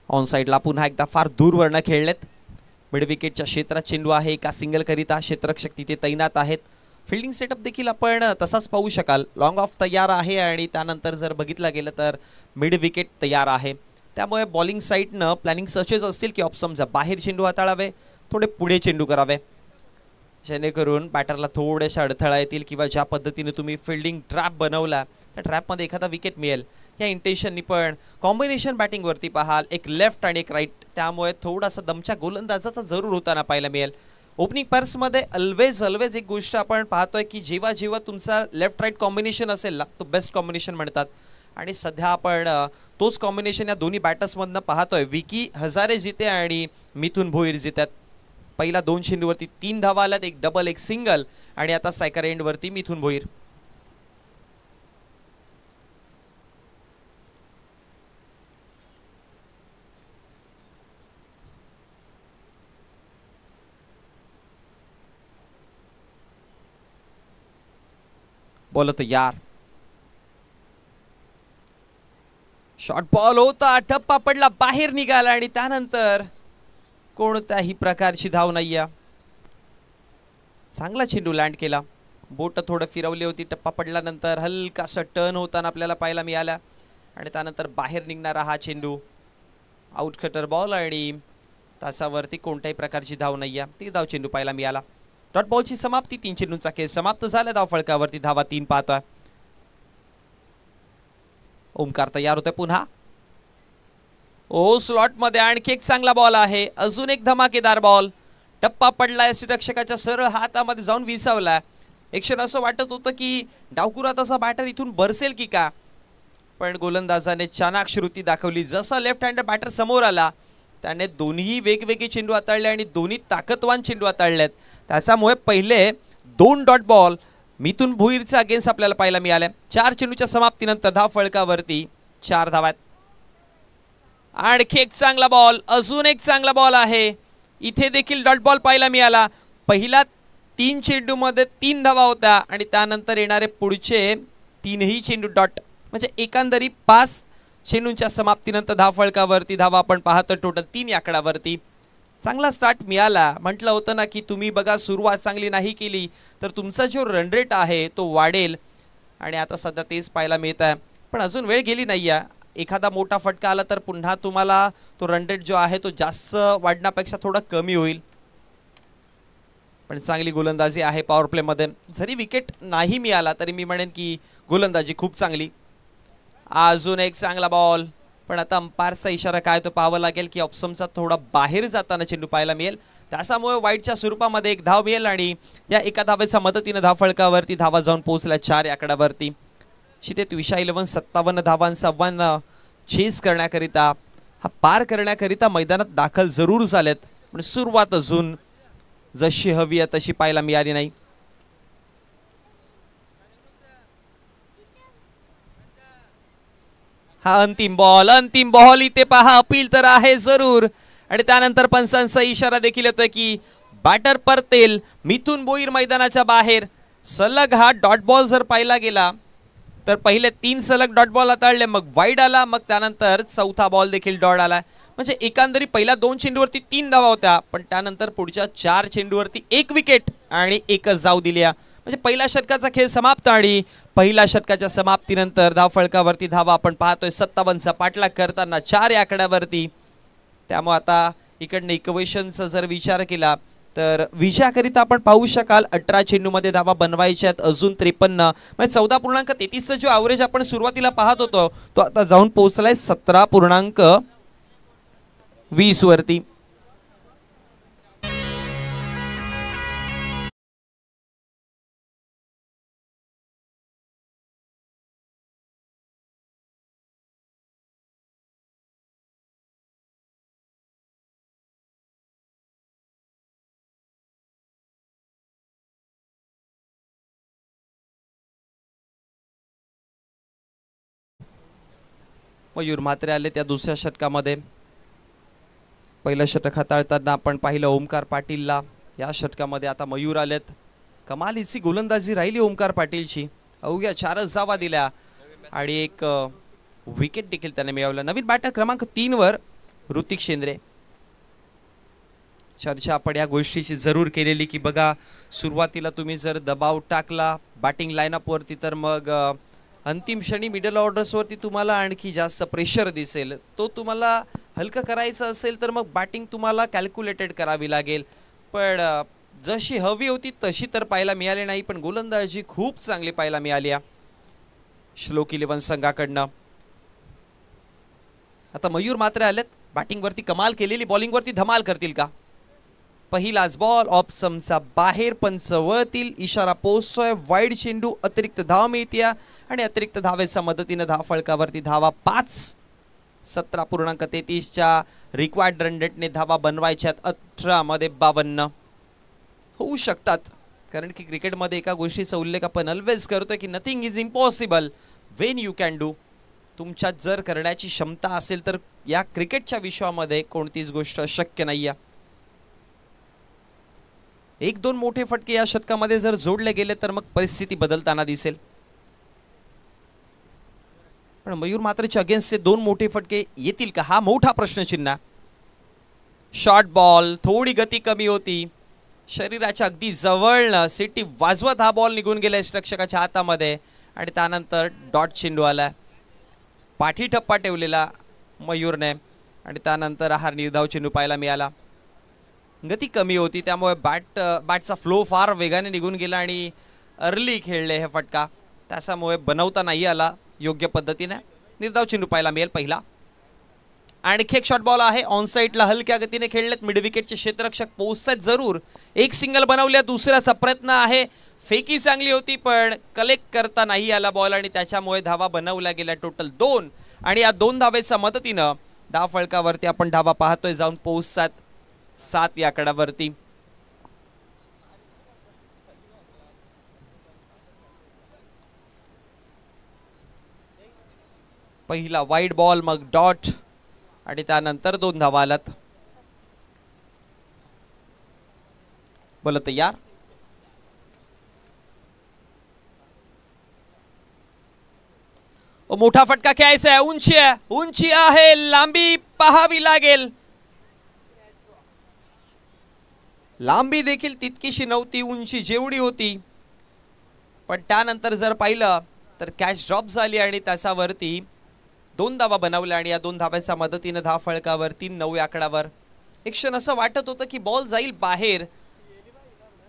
ऑन साइडला पुन्हा एकदा फार दूरवरनं खेळलेत. मिड विकेटच्या क्षेत्रात चेंडू आहे, एका सिंगल करिता क्षेत्ररक्षक तिथे तैनात आहेत. फिल्डिंग सेटअप देखील आपण तसाच पाहू शकाल. लॉंग ऑफ तयार आहे आणि त्यानंतर जर बघितलं गेलं तर मिड विकेट तयार आहे. त्यामुळे बॉलिंग साईडनं प्लॅनिंग सचेच असतील की ऑफ समजा बाहेर चेंडू हाताळावे, थोडे पुढे चेंडू करावे, जेणेकरून बॅटरला थोडेसे अडथळा येतील किंवा ज्या पद्धतीने तुम्ही फिल्डिंग ट्रॅप बनवला त्या ट्रॅपमध्ये एखादा विकेट मिळेल या इंटेन्शननी पण कॉम्बिनेशन बॅटिंग वरती पाहाल, एक लेफ्ट आणि एक राईट, त्यामुळे थोडासा दमच्या गोलंदाजाचा जरूर होताना पाहायला मिळेल. ओपनिंग पर्समध्ये ऑलवेज एक गोष्ट आपण पाहतोय की जेव्हा जेव्हा तुमचा लेफ्ट राईट कॉम्बिनेशन असेल ना तो बेस्ट कॉम्बिनेशन म्हणतात. आणि सध्या आपण तोच कॉम्बिनेशन या दोन्ही बॅटर्समधनं पाहतोय. विकी हजारे जिते आणि मिथुन भोईर जितात. पहिला 2 चेंडूवरती 3 धावा आल्यात, एक डबल एक सिंगल, आणि आता स्ट्रायकर एंड वरती मिथुन भोईर. बोलत यार, शॉर्ट बॉल होता, टप्पा पडला, बाहेर निघाला आणि त्यानंतर कोणत्याही प्रकारची धाव नाहीये. चांगला चेंडू लँड केला, बोट थोडं फिरवली होती, टप्पा पडल्यानंतर हलकासा टर्न होताना आपल्याला पाहायला मिळाला आणि त्यानंतर बाहेर निघणारा हा चेंडू आउट कटर बॉल आणि तासावरती कोणत्याही प्रकारची धाव नाहीये. ती धाव चेंडू पाहायला मिळाला. डॉट बॉलची समाप्ती, 3 चेंडूंचा खेळ समाप्त झाला. धाव फळकावरती धावा 3 पाहतोय. ओमकार तयार होतोय पुन्हा. ओ स्लॉट मध्ये आणखी एक चांगला बॉल आहे, अजून एक धमाकेदार बॉल, टप्पा पडलाय, रक्षकाच्या सरळ हातामध्ये जाऊन विसावला. एक क्षण असं वाटत होतं की डावकुरात असा बॅटर इथून बरसेल की का, पण गोलंदाजाने चाणाक्षृती दाखवली. जसा लेफ्ट हँडर बॅटर समोर आला त्याने दोन्ही वेगवेगळे चेंडू हाताळले आणि दोन्ही ताकदवान चेंडू हाताळलेत. त्याच्यामुळे पहिले 2 डॉट बॉल मिथुन भोईरचा अगेन्स्ट आपल्याला पाहायला मिळाले. 4 चेंडूच्या समाप्तीनंतर धाव फळकावरती 4 धावात. आणखी एक चांगला बॉल, अजून एक चांगला बॉल आहे, इथे देखील डॉट बॉल पाहायला मिळाला. पहिला 3 चेंडू मध्ये 3 धावा होत्या आणि त्यानंतर येणारे पुढचे 3ही चेंडू डॉट, म्हणजे एकंदरी 5 चेंडूंच्या समाप्तीनंतर धाव फळकावरती धावा आपण पाहतो टोटल 3 या आकड्यावरती. चांगला स्टार्ट मिळाला. म्हटलं होतं ना की तुम्ही बघा सुरुवात चांगली नाही केली तर तुमचा जो रन रेट आहे तो वाढेल आणि आता सध्या तेच पाहायला मिळत आहे. पण अजून वेळ गेली नाही आहे. एखादा मोठा फटका आला तर पुन्हा तुम्हाला तो रन रेट जो आहे तो जास्त वाढण्यापेक्षा थोडा कमी होईल. पण चांगली गोलंदाजी आहे पॉवर प्ले मध्ये. जरी विकेट नाही मिळाला तरी मी म्हणेन की गोलंदाजी खूप चांगली. अजून एक चांगला बॉल, पण आता अंपायरचा इशारा काय तो पाहावा लागेल की ऑप्शनचा थोडा बाहेर जाताना चेंडू पाहायला मिळेल. त्याच्यामुळे वाईटच्या स्वरूपामध्ये एक धाव मिळेल आणि या एका धावेच्या मदतीने धाव फळकावरती धावा जाऊन पोहोचल्या 4 या आकड्यावरती. शिते त्विषा 11 57 धावांचं आव्हान चेस करण्याकरिता, हा पार करण्याकरिता मैदानात दाखल जरूर झालेत, पण सुरुवात अजून जशी हवी आहे तशी पाहायला मिळाली नाही. हा अंतिम बॉल इथे पहा, अपील तर आहे जरूर आणि त्यानंतर पंचांचा इशारा देखील येतोय की बॅटर परतेल. मिथुन भोईर मैदानाच्या बाहेर. सलग हा डॉट बॉल जर पाहिला गेला तर पहिले 3 सलग डॉट बॉल हाताळले, मग वाईड आला, मग त्यानंतर चौथा बॉल देखील डॉट आला. म्हणजे एकंदरी पहिल्या 2 चेंडूवरती 3 धावा होत्या, पण त्यानंतर पुढच्या 4 चेंडूवरती 1 विकेट आणि 1च जाऊ दिल्या. म्हणजे पहिल्या षटकाचा खेळ समाप्त आणि पहिल्या षटकाच्या समाप्तीनंतर धाव फळकावरती धावा आपण पाहतोय 57चा पाठलाग करताना 4 या आकड्यावरती. त्यामुळे आता इकडनं इक्वेशनचा जर विचार केला तर विजयाकरिता आपण पाहू शकाल 18 चेंडूमध्ये धावा बनवायच्या आहेत, अजून 53, म्हणजे 14.33चा जो ॲव्हरेज आपण सुरुवातीला पाहत होतो तो आता जाऊन पोहोचलाय 17.20 वरती. मयूर म्हात्रे आले त्या दुसऱ्या षटकामध्ये. पहिलं षटक हाताळताना आपण पाहिलं ओमकार पाटीलला. या षटकामध्ये आता मयूर आलेत. कमालीची गोलंदाजी राहिली ओमकार पाटीलची. अवघ्या 4 धावा दिल्या आणि एक विकेट देखील त्याने मिळवला. नवीन बॅटर क्रमांक 3 वर ऋतिक शेंद्रे. चर्चा आपण या गोष्टीची जरूर केलेली की बघा सुरुवातीला तुम्ही जर दबाव टाकला बॅटिंग लाईनअप वरती तर मग अंतिम क्षणी मिडल ऑर्डर्स वरती तुम्हाला आणखी जास्त प्रेशर दिसेल. तो तुम्हाला हलका करायचं असेल तर मग बॅटिंग तुम्हाला कॅल्क्युलेटेड करावी लागेल. पण जशी हवी होती तशी तर पाहायला मिळाली नाही. पण गोलंदाजी खूप चांगली पाहायला मिळाली श्लोक 11 संघाकडनं. आता मयूर मात्र आलेत. बॅटिंग वरती कमाल केलेली, बॉलिंग वरती धमाल करतील का? पहिलाच बॉल ऑफ समचा बाहेर, पंच वळतील, इशारा पोहोचतोय, वाईड चेंडू, अतिरिक्त धाव मिळते आणि अतिरिक्त धावेच्या मदतीने धाव फळकावरती धावा 5. 17.33च्या रिक्वायर्ड रन रेटने धावा बनवायच्यात. 18 मध्ये 52 होऊ शकतात. कारण की क्रिकेटमध्ये एका गोष्टीचा उल्लेख आपण ऑलवेज करतोय की nothing is impossible Wien you can do. तुमच्यात जर करण्याची क्षमता असेल तर या क्रिकेटच्या विश्वामध्ये कोणतीच गोष्ट अशक्य नाहीये. 1-2 मोठे फटके या षटकामध्ये जर जोडले गेले तर मग परिस्थिती बदलताना दिसेल. पण मयूर मात्रेच्या अगेन्स्टचे 2 मोठे फटके येतील का हा मोठा प्रश्नचिन्ह. शॉर्ट बॉल, थोडी गती कमी होती, शरीराच्या अगदी जवळनं सिटी वाजवत हा बॉल निघून गेला रक्षकाच्या हातामध्ये आणि त्यानंतर डॉट चेंडू आला. पाठी ठप्पा ठेवलेला मयूरने आणि त्यानंतर हा निर्धाव चेंडू पाहायला मिळाला. गती कमी होती त्यामुळे बॅटचा फ्लो फार वेगाने निघून गेला आणि अर्ली खेळले हे फटका. त्याच्यामुळे बनवता नाही आला योग्य पद्धतीने. निर्धाव चेंडू पाहायला मिळेल पहिला. आणखी एक शॉट बॉल आहे ऑन साइडला, हलक्या गतीने खेळलेत. मिड विकेटचे क्षेत्ररक्षक पोहोचतात जरूर. एक सिंगल बनवल्या, दुसऱ्याचा प्रयत्न आहे. फेकी चांगली होती पण कलेक्ट करता नाही आला बॉल आणि त्याच्यामुळे धावा बनवल्या गेल्या टोटल 2 आणि या 2 धावेच्या मदतीनं धाव फळकावरती आपण धावा पाहतोय जाऊन पोहोचतात 7 या आकड्यावरती. पहिला वाईड बॉल, मग डॉट आणि त्यानंतर 2 धावा आलात. बोला तयार. मोठा फटका खेळायचा आहे. उंची आहे, लांबी पाहावी लागेल. लांबी देखील तितकीशी नव्हती, उंची जेवढी होती. पण त्यानंतर जर पाहिलं तर कॅच ड्रॉप झाली आणि त्याच्यावरती 2 धावा बनवल्या आणि या 2 धाव्याच्या मदतीने धाव फळकावरती 9 आकड्यावर. एक क्षण असं वाटत होतं की बॉल जाईल बाहेर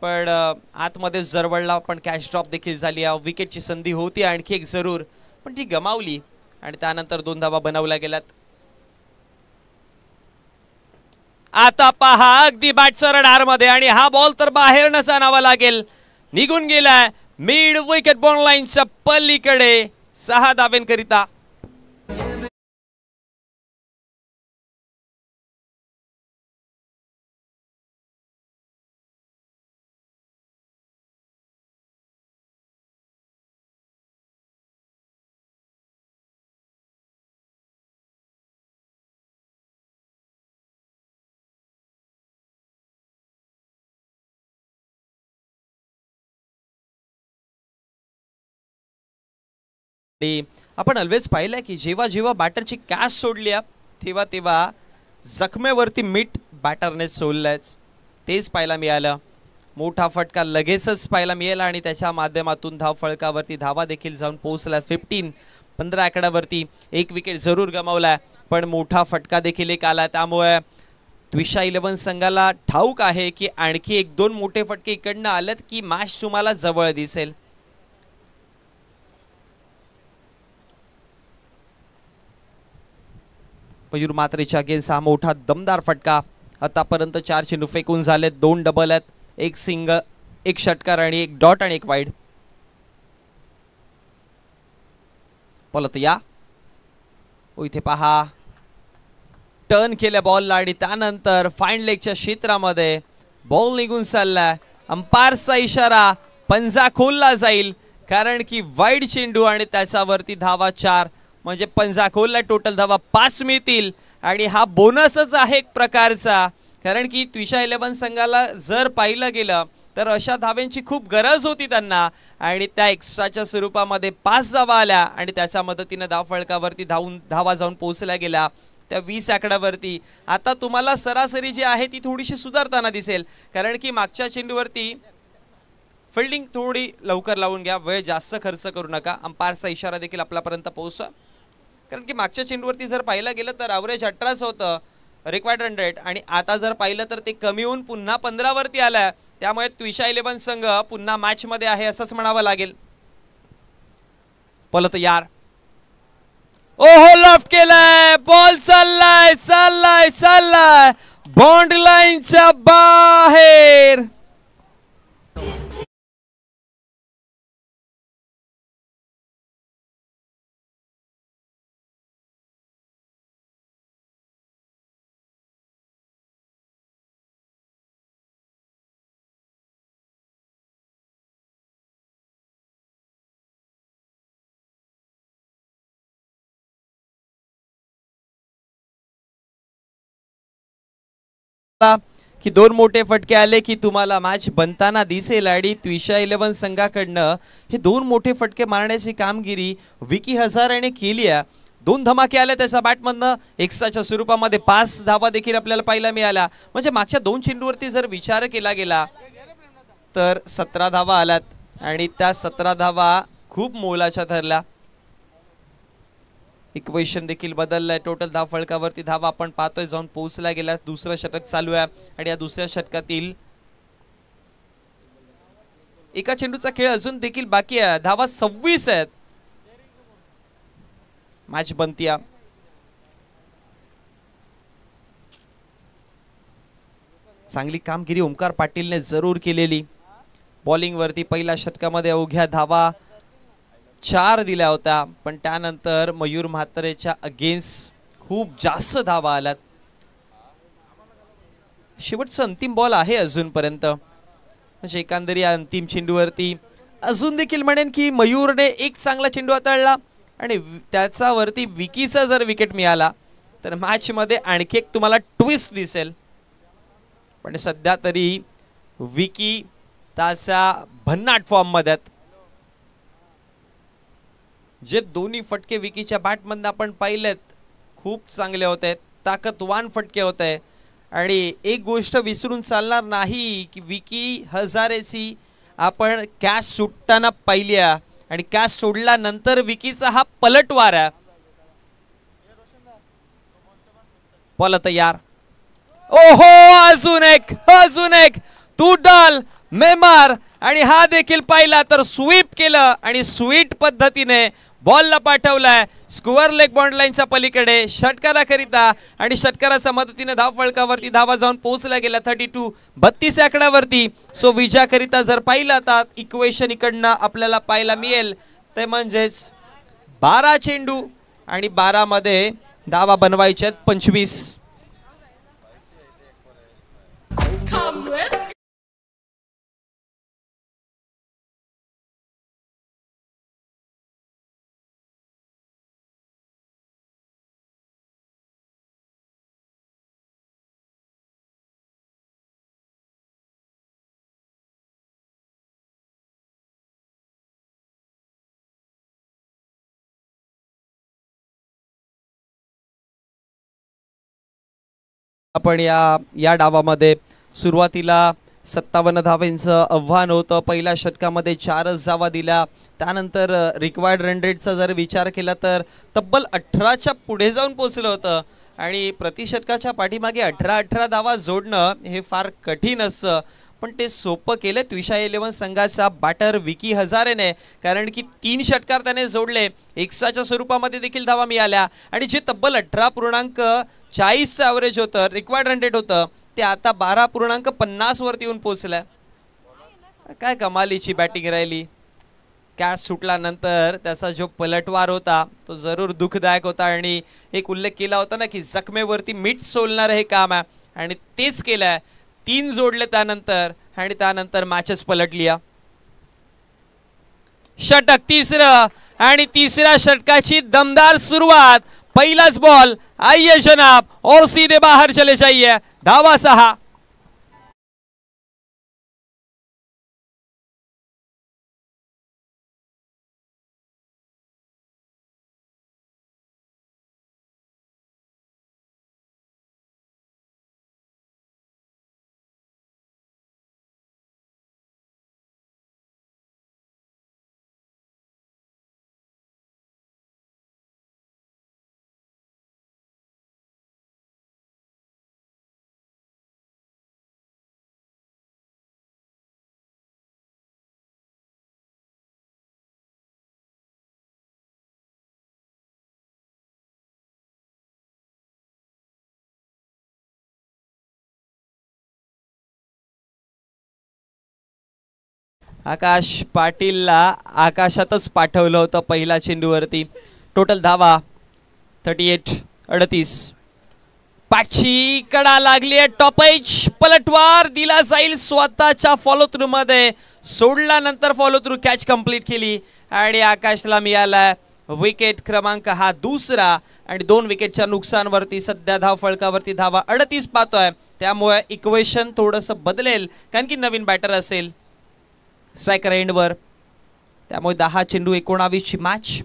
पण आतमध्ये जरवळला. पण कॅच ड्रॉप देखील झाली. विकेटची संधी होती आणखी एक जरूर पण ती गमावली आणि त्यानंतर 2 धावा बनवल्या गेल्यात. आता पहा अगदी बॅटच्या रडारमध्ये आणि हा बॉल तर बाहेर न जाणावा लागेल. निघून गेलाय मिड विकेट बॉल लाईनच्या पलीकडे 6 धावेंकरिता. आपण ऑलवेज पाहिलंय की जेव्हा जेव्हा बॅटरची कॅच सोडली तेव्हा तेव्हा जखमेवरती मीठ बॅटरने सोडलंच. तेच पाहायला मिळालं. मोठा फटका लगेचच पाहायला मिळाला आणि त्याच्या माध्यमातून धाव फळकावरती धावा देखील जाऊन पोहोचला. 15 आकड्यावरती. एक विकेट जरूर गमावलाय पण मोठा फटका देखील एक आला. त्यामुळे द्विशा 11 संघाला ठाऊक आहे की आणखी 1-2 मोठे फटके इकडनं आलेत की मॅच तुम्हाला जवळ दिसेल. मयूर मात्रेच्या अगेन्स्ट हा मोठा दमदार फटका. आतापर्यंत 4 चेंडू फेकून झालेत. 2 डबल आहेत, 1 सिंगल, 1 षटकार आणि 1 डॉट आणि 1 वाईड. बोलत या इथे पहा टर्न केल्या बॉलला आणि त्यानंतर फाईन लेगच्या क्षेत्रामध्ये बॉल निघून चाललाय. अंपायरचा इशारा, पंजा खोलला जाईल कारण की वाईड चेंडू आणि त्याच्यावरती धावा 4. म्हणजे पंजा खोलला, टोटल धावा 5 मिळतील आणि हा बोनसच आहे एक प्रकारचा, कारण की त्विषा 11 संघाला जर पाहिलं गेलं तर अशा धाव्यांची खूप गरज होती त्यांना आणि त्या एक्स्ट्राच्या स्वरूपामध्ये 5 धावा आल्या आणि त्याच्या मदतीने धाव फलकावरती धावा जाऊन पोहोचल्या गेल्या त्या 20 आकड्यावरती। आता तुम्हाला सरासरी जी आहे ती थोडीशी सुधारताना दिसेल, कारण की मागच्या चेंडूवरती फिल्डिंग थोडी लवकर लावून घ्या, वेळ जास्त खर्च करू नका। अंपायरचा इशारा देखील आपल्यापर्यंत पोहोचला, कारण की मागच्या चेंडूवरती जर पाहिलं गेलं तर ॲव्हरेज 18च होतं रिक्वायर्ड रन रेट आणि आता जर पाहिलं तर ते कमी होऊन पुन्हा 15 वरती आलाय, त्यामुळे त्विषा 11 संघ पुन्हा मॅच मध्ये आहे असंच म्हणावं लागेल। पलत यार, ओहो लॉफ्ट केलाय, बॉल चाललाय चाललाय चाललाय बाउंड्री लाईनच्या बाहेर। की 2 मोठे फटके आले की तुम्हाला मॅच बनताना दिसेल आणि त्विषा 11 संघाकडनं हे 2 मोठे फटके मारण्याची कामगिरी विकी हजारेने केली आहे। 2 धमाके आले त्याच्या बॅटमधनं, एक्स्ट्राच्या स्वरूपामध्ये 5 धावा देखील आपल्याला पाहायला मिळाल्या। म्हणजे मागच्या 2 चेंडूवरती जर विचार केला गेला तर 17 धावा आल्यात आणि त्या 17 धावा खूप मोलाच्या ठरल्या। इक्वेशन देखील बदललाय, टोटल धाव फलकावरती धावा आपण पाहतोय जाऊन पोहोचला गेला। दुसरं षटक चालू आहे आणि या दुसऱ्या षटकातील एका चेंडूचा खेळ अजून देखील बाकी आहे, धावा 26 आहेत, मॅच बनतीया। चांगली कामगिरी ओमकार पाटीलने जरूर केलेली। बॉलिंग वरती पहिल्या षटकामध्ये अवघ्या धावा 4 दिल्या होत्या, पण त्यानंतर मयूर म्हात्रेच्या अगेन्स्ट खूप जास्त धावा आल्यात। शेवटचा अंतिम बॉल आहे अजूनपर्यंत, म्हणजे एकंदरी अंतिम चेंडूवरती अजून देखील म्हणेन की मयूरने एक चांगला चेंडू हाताळला आणि त्याच्यावरती विकीचा जर विकेट मिळाला तर मॅच मध्ये आणखी एक तुम्हाला ट्विस्ट दिसेल, पण सध्या तरी विकी त्याच्या भन्नाट फॉर्म मध्ये। जे दोन्ही फटके विकीच्या बॅटमधून आपण पाहिलेत खूप चांगले होते, ताकदवान फटके होते आणि एक गोष्ट विसरून चालणार नाही की विकी हजारेची आपण कॅच सुटताना पाहिली आणि कॅच सोडल्यानंतर विकीचा हा पलटवार आहे। बॉल तयार, ओहो अजून एक तू डाल मेमार आणि हा देखील पाहिला तर स्वीप केलं आणि स्वीट पद्धतीने बॉलला पाठवलाय स्क्वेअर लेग बाउंड्री लाईनच्या पलीकडे षटकाराकरिता आणि षटकाराच्या मदतीने धाव फलकावरती धावा जाऊन पोहोचल्या गेल्या 32 आकड्यावरती। सो विजयाकरिता जर पाहिलं तर इक्वेशन इकडनं आपल्याला पाहायला मिळेल ते म्हणजेच 12 चेंडू आणि 12 मध्ये धावा बनवायच्या 25। आपण या डावामध्ये सुरुवातीला 57 धावांचं आव्हान होतं, पहिल्या षटकामध्ये 4च धावा दिल्या, त्यानंतर रिक्वायर्ड रन रेटचा जर विचार केला तर तब्बल 18च्या पुढे जाऊन पोहोचलं होतं आणि प्रति षटकाच्या पाठीमागे 18 धावा जोडणं हे फार कठीण असतं, पण ते सोपं केलं त्विषा 11 संघाचा बॅटर विकी हजारेने, कारण की 3 षटकार त्याने जोडले, एक्स्ट्राच्या स्वरूपामध्ये देखील धावा मिळाल्या आणि जे तब्बल 18.40चं ॲव्हरेज होतं रिक्वायर्ड रन रेट होतं ते आता 12.50 वरती येऊन पोहोचलं। काय कमालीची बॅटिंग राहिली। कॅच सुटल्यानंतर त्याचा जो पलटवार होता तो जरूर दुःखदायक होता आणि एक उल्लेख केला होता ना की जखमेवरती मीठ सोलणार हे काम आहे आणि तेच केलंय। 3 जोडले त्यानंतर आणि त्यानंतर मॅचच पलटली। षटक तिसरं आणि तिसऱ्या षटकाची दमदार सुरुवात. पहिलाच बॉल, आइए जनाब और सीधे बाहर चले जाइए. धावा 6. आकाश पाटीलला आकाशातच पाठवलं होतं पहिला चेंडूवरती. टोटल धावा 38-38. पाठची कडा लागली आहे. टॉपेज पलटवार दिला जाईल स्वतःच्या फॉलो थ्रू मध्ये. सोडल्यानंतर फॉलो थ्रू कॅच कंप्लीट केली आणि आकाशला मिळाला विकेट क्रमांक हा दुसरा. आणि 2 विकेटच्या नुकसानवरती सध्या धाव फळकावरती धावा 38 पाहतोय. त्यामुळे इक्वेशन थोडंसं बदलेल कारण की नवीन बॅटर असेल स्ट्रायकर एंडवर. त्यामुळे 10 चेंडू 19 ची मॅच.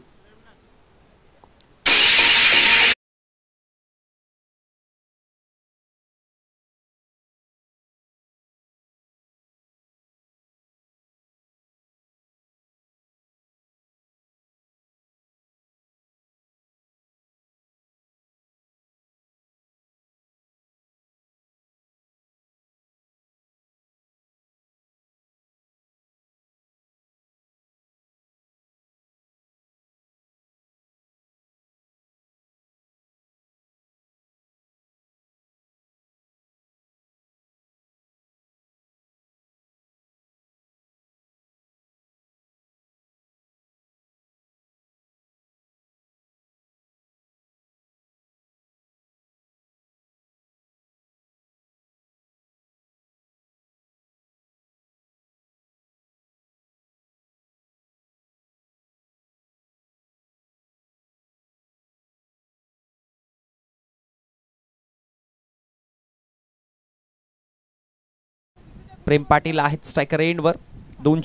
प्रेम पाटील आहेत स्ट्रायकर एंडवर. 2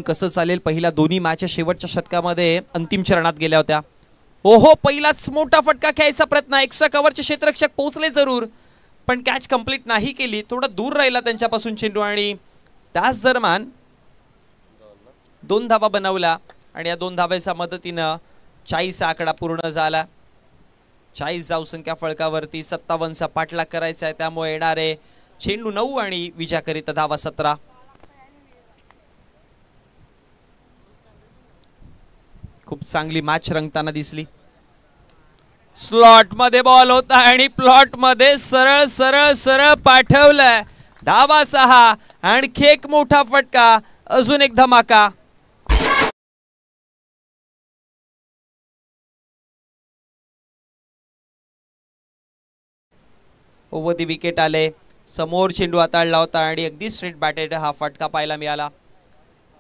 कसं चालेल. पहिल्या दोन्ही मॅच शेवटच्या षटकामध्ये अंतिम चरणात गेल्या होत्या. ओहो, पहिलाच मोठा फटका खेळायचा प्रयत्न. एक्स्ट्रा कव्हरचे क्षेत्ररक्षक पोहोचले जरूर पण कॅच कंप्लीट नाही केली. थोडा दूर राहिला त्यांच्यापासून चेंडू आणि त्याच दरम्यान 2 धावा बनवल्या आणि या 2 धावेच्या मदतीनं 40 आकडा पूर्ण झाला. 40 धावसंख्या फळकावरती 57चा पाठलाग करायचा आहे. त्यामुळे येणारे चेंडू 9 आणि विजयाकरिता धावा 17. खूप चांगली मॅच रंगताना दिसली. स्लॉट मध्ये बॉल होता आणि प्लॉट मध्ये सरळ सरळ सरळ पाठवलंय. धावा 6. आणखी एक मोठा फटका. अजून एक धमाका. ओव्हर दी विकेट आले. समोर चेंडू हाताळला होता आणि अगदी स्ट्रेट बॅटेड हा फटका पाहायला मिळाला.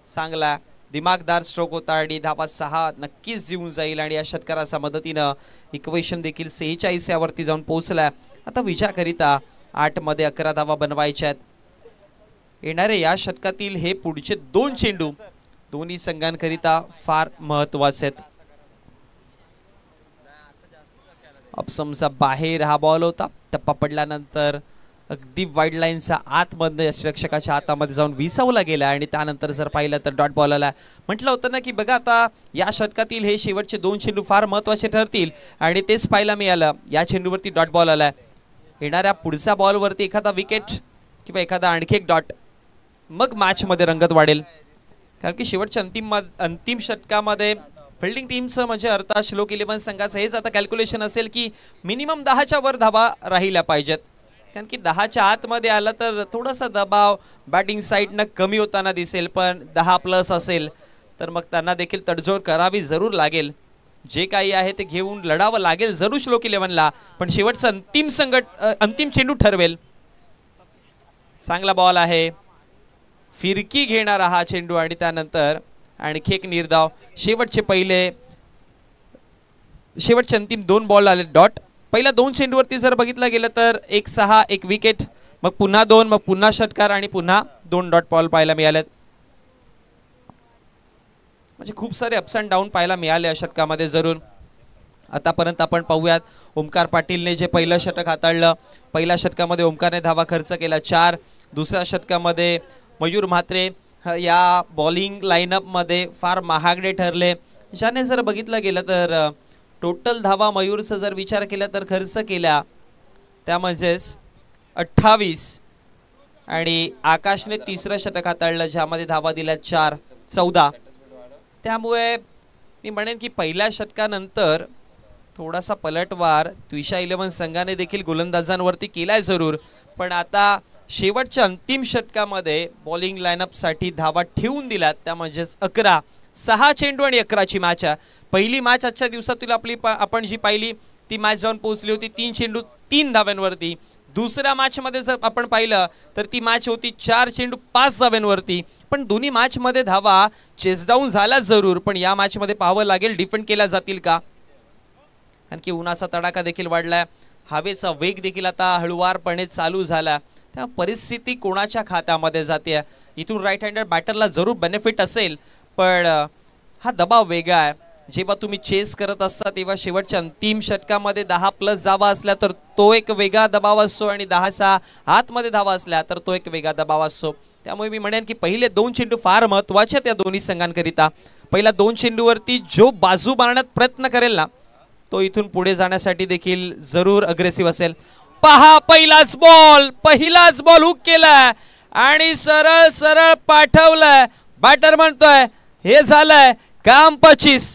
चांगला दिमागदार स्ट्रोक होता आणि धावा 6 नक्कीच जिवून जाईल आणि या षटकाराच्या मदतीनं इक्वेशन देखील 46 यावरती जाऊन पोहोचलाय. आता विजयाकरिता 8 मध्ये 11 धावा बनवायच्या आहेत. येणारे या षटकातील हे पुढचे 2 चेंडू दोन्ही संघांकरिता फार महत्वाचे आहेत. अपसमचा बाहेर हा बॉल होता. टप्पा पडल्यानंतर अगदी वाईड लाईनचा आतमध्ये रक्षकाच्या हातामध्ये जाऊन विसावला गेला आणि त्यानंतर जर पाहिलं तर डॉट बॉल आला. म्हटलं होतं ना की बघा आता या षटकातील हे शेवटचे 2 चेंडू फार महत्वाचे ठरतील आणि तेच पाहायला मिळालं. या चेंडूवरती डॉट बॉल आलाय. येणाऱ्या पुढच्या बॉलवरती एखादा विकेट किंवा एखादा आणखी एक डॉट मग मॅच मध्ये रंगत वाढेल. कारण की शेवटच्या अंतिम षटकामध्ये फिल्डिंग टीमचं म्हणजे अर्थात श्लोक 11 संघाचं हेच आता कॅल्क्युलेशन असेल की मिनिमम 10च्या वर धावा राहिल्या पाहिजेत. कारण की 10च्या आतमध्ये आला तर थोडासा दबाव बॅटिंग साईडनं कमी होताना दिसेल. पण 10+ असेल तर मग त्यांना देखील तडजोड करावी जरूर लागेल. जे काही आहे ते घेऊन लढावं लागेल जरूर श्लोक 11ला. पण शेवटचं अंतिम चेंडू ठरवेल. चांगला बॉल आहे. फिरकी घेणारा हा चेंडू आणि त्यानंतर आणखी एक निर्धाव. शेवटचे अंतिम 2 बॉल आले डॉट. पहिल्या 2 चेंडूवरती जर बघितलं गेलं तर 1-6 1 विकेट, मग पुन्हा 2, मग पुन्हा षटकार आणि पुन्हा 2 डॉट बॉल पाहायला मिळालेत. म्हणजे खूप सारे अप्स अँड डाऊन पाहायला मिळाले या षटकामध्ये जरूर. आतापर्यंत आपण पाहूयात ओमकार पाटीलने जे पहिलं षटक हाताळलं. पहिल्या षटकामध्ये ओमकारने धावा खर्च केला 4. दुसऱ्या षटकामध्ये मयूर म्हात्रे या बॉलिंग लाईनअप मध्ये फार महागडे ठरले. ज्याने जर बघितलं गेलं तर टोटल धावा मयूरचा जर विचार केला तर खर्च केल्या त्या म्हणजेच 28 आणि आकाशने तिसरं षटक हाताळलं ज्यामध्ये धावा दिल्या 4 14. त्यामुळे मी म्हणेन की पहिल्या षटकानंतर थोडासा पलटवार त्विषा 11 संघाने देखील गोलंदाजांवरती केलाय जरूर, पण आता शेवटच्या अंतिम षटकामध्ये बॉलिंग लाईनअप साठी धावा ठेवून दिल्यात त्या म्हणजेच 11. 6 चेंडू आणि 11ची मॅच आहे. पहिली मॅच आजच्या दिवसातील आपण जी पाहिली ती मॅच जाऊन पोहोचली होती 3 चेंडू 3 धाव्यांवरती. दुसऱ्या मॅच मध्ये जर आपण पाहिलं तर ती मॅच होती 4 चेंडू 5 धाव्यांवरती. पण दोन्ही मॅच मध्ये धावा चेस डाऊन झाला जरूर, पण या मॅच मध्ये पाहावं लागेल डिफेंड केल्या जातील का. आणखी उन्हाचा तडाखा देखील वाढलाय, हवेचा वेग देखील आता हळुवारपणे चालू झाला. त्या परिस्थिती कोणाच्या खात्यामध्ये जाते. इथून राईट हँडर बॅटरला जरूर बेनिफिट असेल, पण हा दबाव वेगळा आहे. जेव्हा तुम्ही चेस करत असता तेव्हा शेवटच्या अंतिम षटकामध्ये 10+ धावा असल्या तर तो एक वेगळा दबाव असतो आणि 10च्या आतमध्ये धावा असल्या तर तो एक वेगळा दबाव असतो. त्यामुळे मी म्हणेन की पहिले 2 चेंडू फार महत्त्वाचे त्या दोन्ही संघांकरिता. पहिल्या 2 चेंडूवरती जो बाजू मारण्यात प्रयत्न करेल ना तो इथून पुढे जाण्यासाठी देखील जरूर अग्रेसिव्ह असेल. पहा पहिलाच बॉल हुक केलाय आणि सरळ सरळ पाठवलाय. बॅटर म्हणतोय हे झालंय काम 25.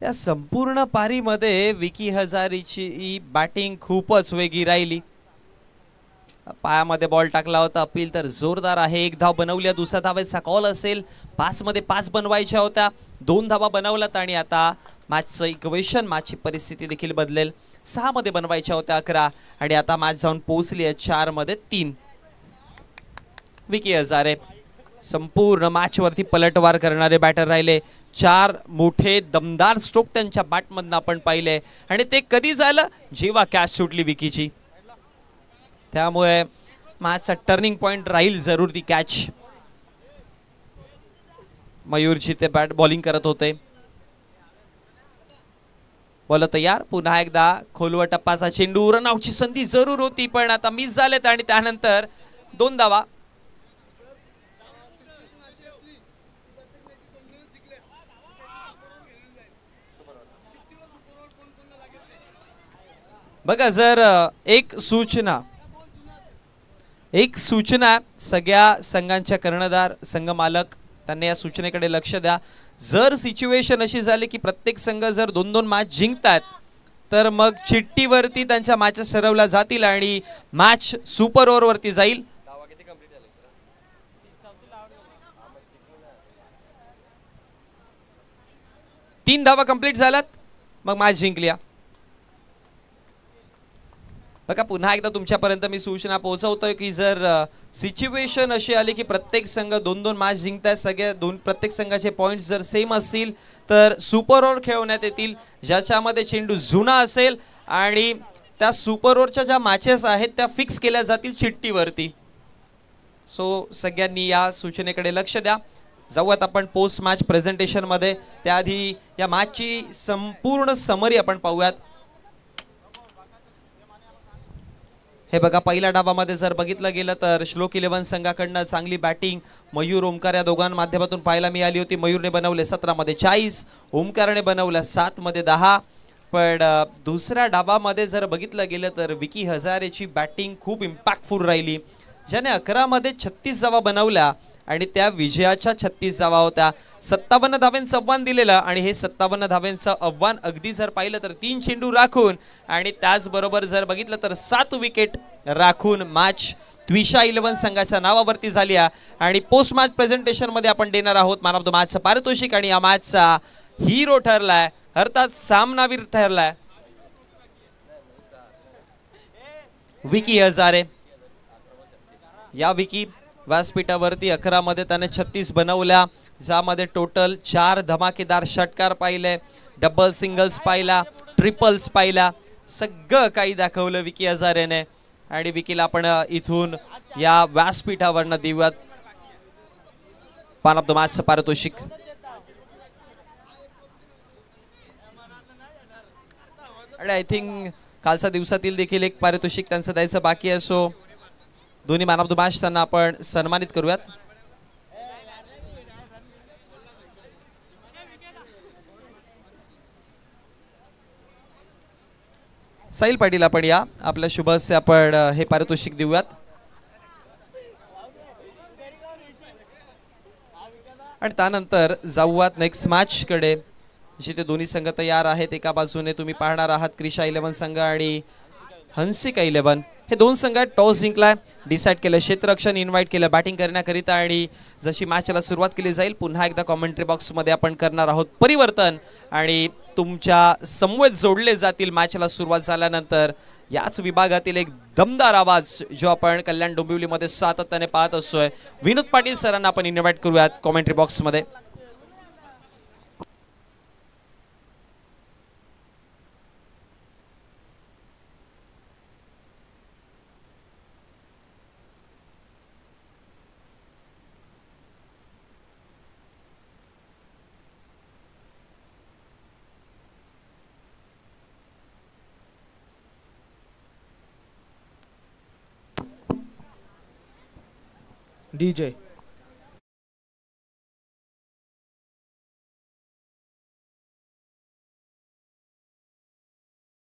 या संपूर्ण पारीमध्ये विकी हजारेची बॅटिंग खूपच वेगळी राहिली. पायामध्ये बॉल टाकला होता, अपील तर जोरदार आहे. 1 धाव बनवली, दुसऱ्या धावेचा कॉल असेल. 5 मध्ये 5 बनवायच्या होत्या, 2 धावा बनवल्यात आणि आता मॅचचं इक्वेशन मॅचची परिस्थिती देखील बदलेल. 6 मध्ये बनवायच्या होत्या 11 आणि आता मॅच जाऊन पोहोचली आहे 4 मध्ये 3. विकी हजारे संपूर्ण मॅच वरती पलटवार करणारे बॅटर राहिले. 4 मोठे दमदार स्ट्रोक त्यांच्या बॅटमधून आपण पाहिले आणि ते कधी झालं जेव्हा कॅच सुटली विकीची. त्यामुळे मॅचचा टर्निंग पॉइंट राहील जरूर ती कॅच. मयूरजी ते बॅट बॉलिंग करत होते. बॉल तयार. पुन्हा एकदा खोलवर टप्पाचा चेंडू. रनआउटची संधी जरूर होती पण आता मिस झालेत आणि त्यानंतर 2 धावा. बघा जर एक सूचना सगळ्या संघांच्या कर्णधार संघ मालक त्यांनी या सूचनेकडे लक्ष द्या. जर सिच्युएशन अशी झाली की प्रत्येक संघ जर 2-2 मॅच जिंकतात तर मग चिठ्ठीवरती त्यांच्या मॅचेस ठरवल्या जातील आणि मॅच सुपर ओव्हर वरती जाईल. 3 धावा कंप्लीट झाल्यात मग मॅच जिंकल्या. बघा पुन्हा एकदा तुमच्यापर्यंत मी सूचना पोहोचवतोय की जर सिच्युएशन अशी आली की प्रत्येक संघ 2-2 मॅच जिंकतायत, प्रत्येक संघाचे पॉइंट्स जर सेम असतील तर सुपर ओव्हर खेळवण्यात येतील ज्याच्यामध्ये चेंडू जुना असेल आणि त्या सुपर ओव्हरच्या ज्या मॅचेस आहेत त्या फिक्स केल्या जातील चिठ्ठीवरती. सो सगळ्यांनी या सूचनेकडे लक्ष द्या. जाऊयात आपण पोस्ट मॅच प्रेझेंटेशन मध्ये. त्याआधी या मॅचची संपूर्ण समरी आपण पाहूयात. हे बघा पहिल्या डावामध्ये जर बघितलं गेलं तर श्लोक 11 संघाकडनं चांगली बॅटिंग मयूर ओमकार या दोघांच्या माध्यमातून पाहायला मिळाली होती. मयूरने बनवले 17 मध्ये 40, ओमकारने बनवल्या 7 मध्ये 10 पण दुसऱ्या डावामध्ये जर बघितलं गेलं तर विकी हजारेची बॅटिंग खूप इम्पॅक्टफुल राहिली, ज्याने 11 मध्ये 36 धावा बनवल्या आणि त्या विजयाच्या 36 धावा होत्या. 57 धावांचं आव्हान दिलेलं आणि हे 57 धावांचं आव्हान अगदी जर पाहिलं तर 3 चेंडू राखून आणि त्याचबरोबर जर बघितलं तर 7 विकेट राखून मॅच त्विषा 11 संघाच्या नावावरती झाली आहे. आणि पोस्ट मॅच प्रेझेंटेशन मध्ये आपण देणार आहोत मॅन ऑफ द मॅचचं पारितोषिक आणि या मॅचचा हिरो ठरलाय, अर्थात सामनावीर ठरलाय विकी हजारे. या विकी व्यासपीठावरती 11 मध्ये त्याने 36 बनवल्या, ज्यामध्ये टोटल 4 धमाकेदार षटकार पाहिले, डबल सिंगल्स पाहिला, ट्रिपल्स पाहिला, सगळं काही दाखवलं विकी हजारेने. आणि विकीला आपण इथून या व्यासपीठावरनं देऊयात मॅन ऑफ द मॅचचं पारितोषिक. आणि आय थिंक कालच्या दिवसातील देखील एक पारितोषिक त्यांचं द्यायचं बाकी आहे, सो दोन्ही मॅन ऑफ द मॅच त्यांना आपण सन्मानित करूयात. साहिल पाटील आपण या, आपल्या शुभ हस्ते आपण हे पारितोषिक देऊयात. आणि त्यानंतर जाऊयात नेक्स्ट मॅच कडे, जिथे दोन्ही संघ तयार आहेत. एका बाजूने तुम्ही पाहणार आहात क्रिशा 11 संघ आणि हंसिका 11. हे दोन संघ टॉस जिंकलाय, डिसाईड केलं क्षेत्ररक्षण, इन्व्हाइट केलं बॅटिंग करण्याकरिता. आणि जशी मॅचला सुरुवात केली जाईल पुन्हा एकदा कॉमेंट्री बॉक्स मध्ये आपण करणार आहोत परिवर्तन आणि तुमच्या समवेत जोडले जातील मॅचला सुरुवात झाल्यानंतर. याच विभागातील एक दमदार आवाज जो आपण कल्याण डोंबिवलीमध्ये सातत्याने पाहत असतोय, विनोद पाटील सरांना आपण इन्व्हाइट करूयात कॉमेंट्री बॉक्स मध्ये. डीजे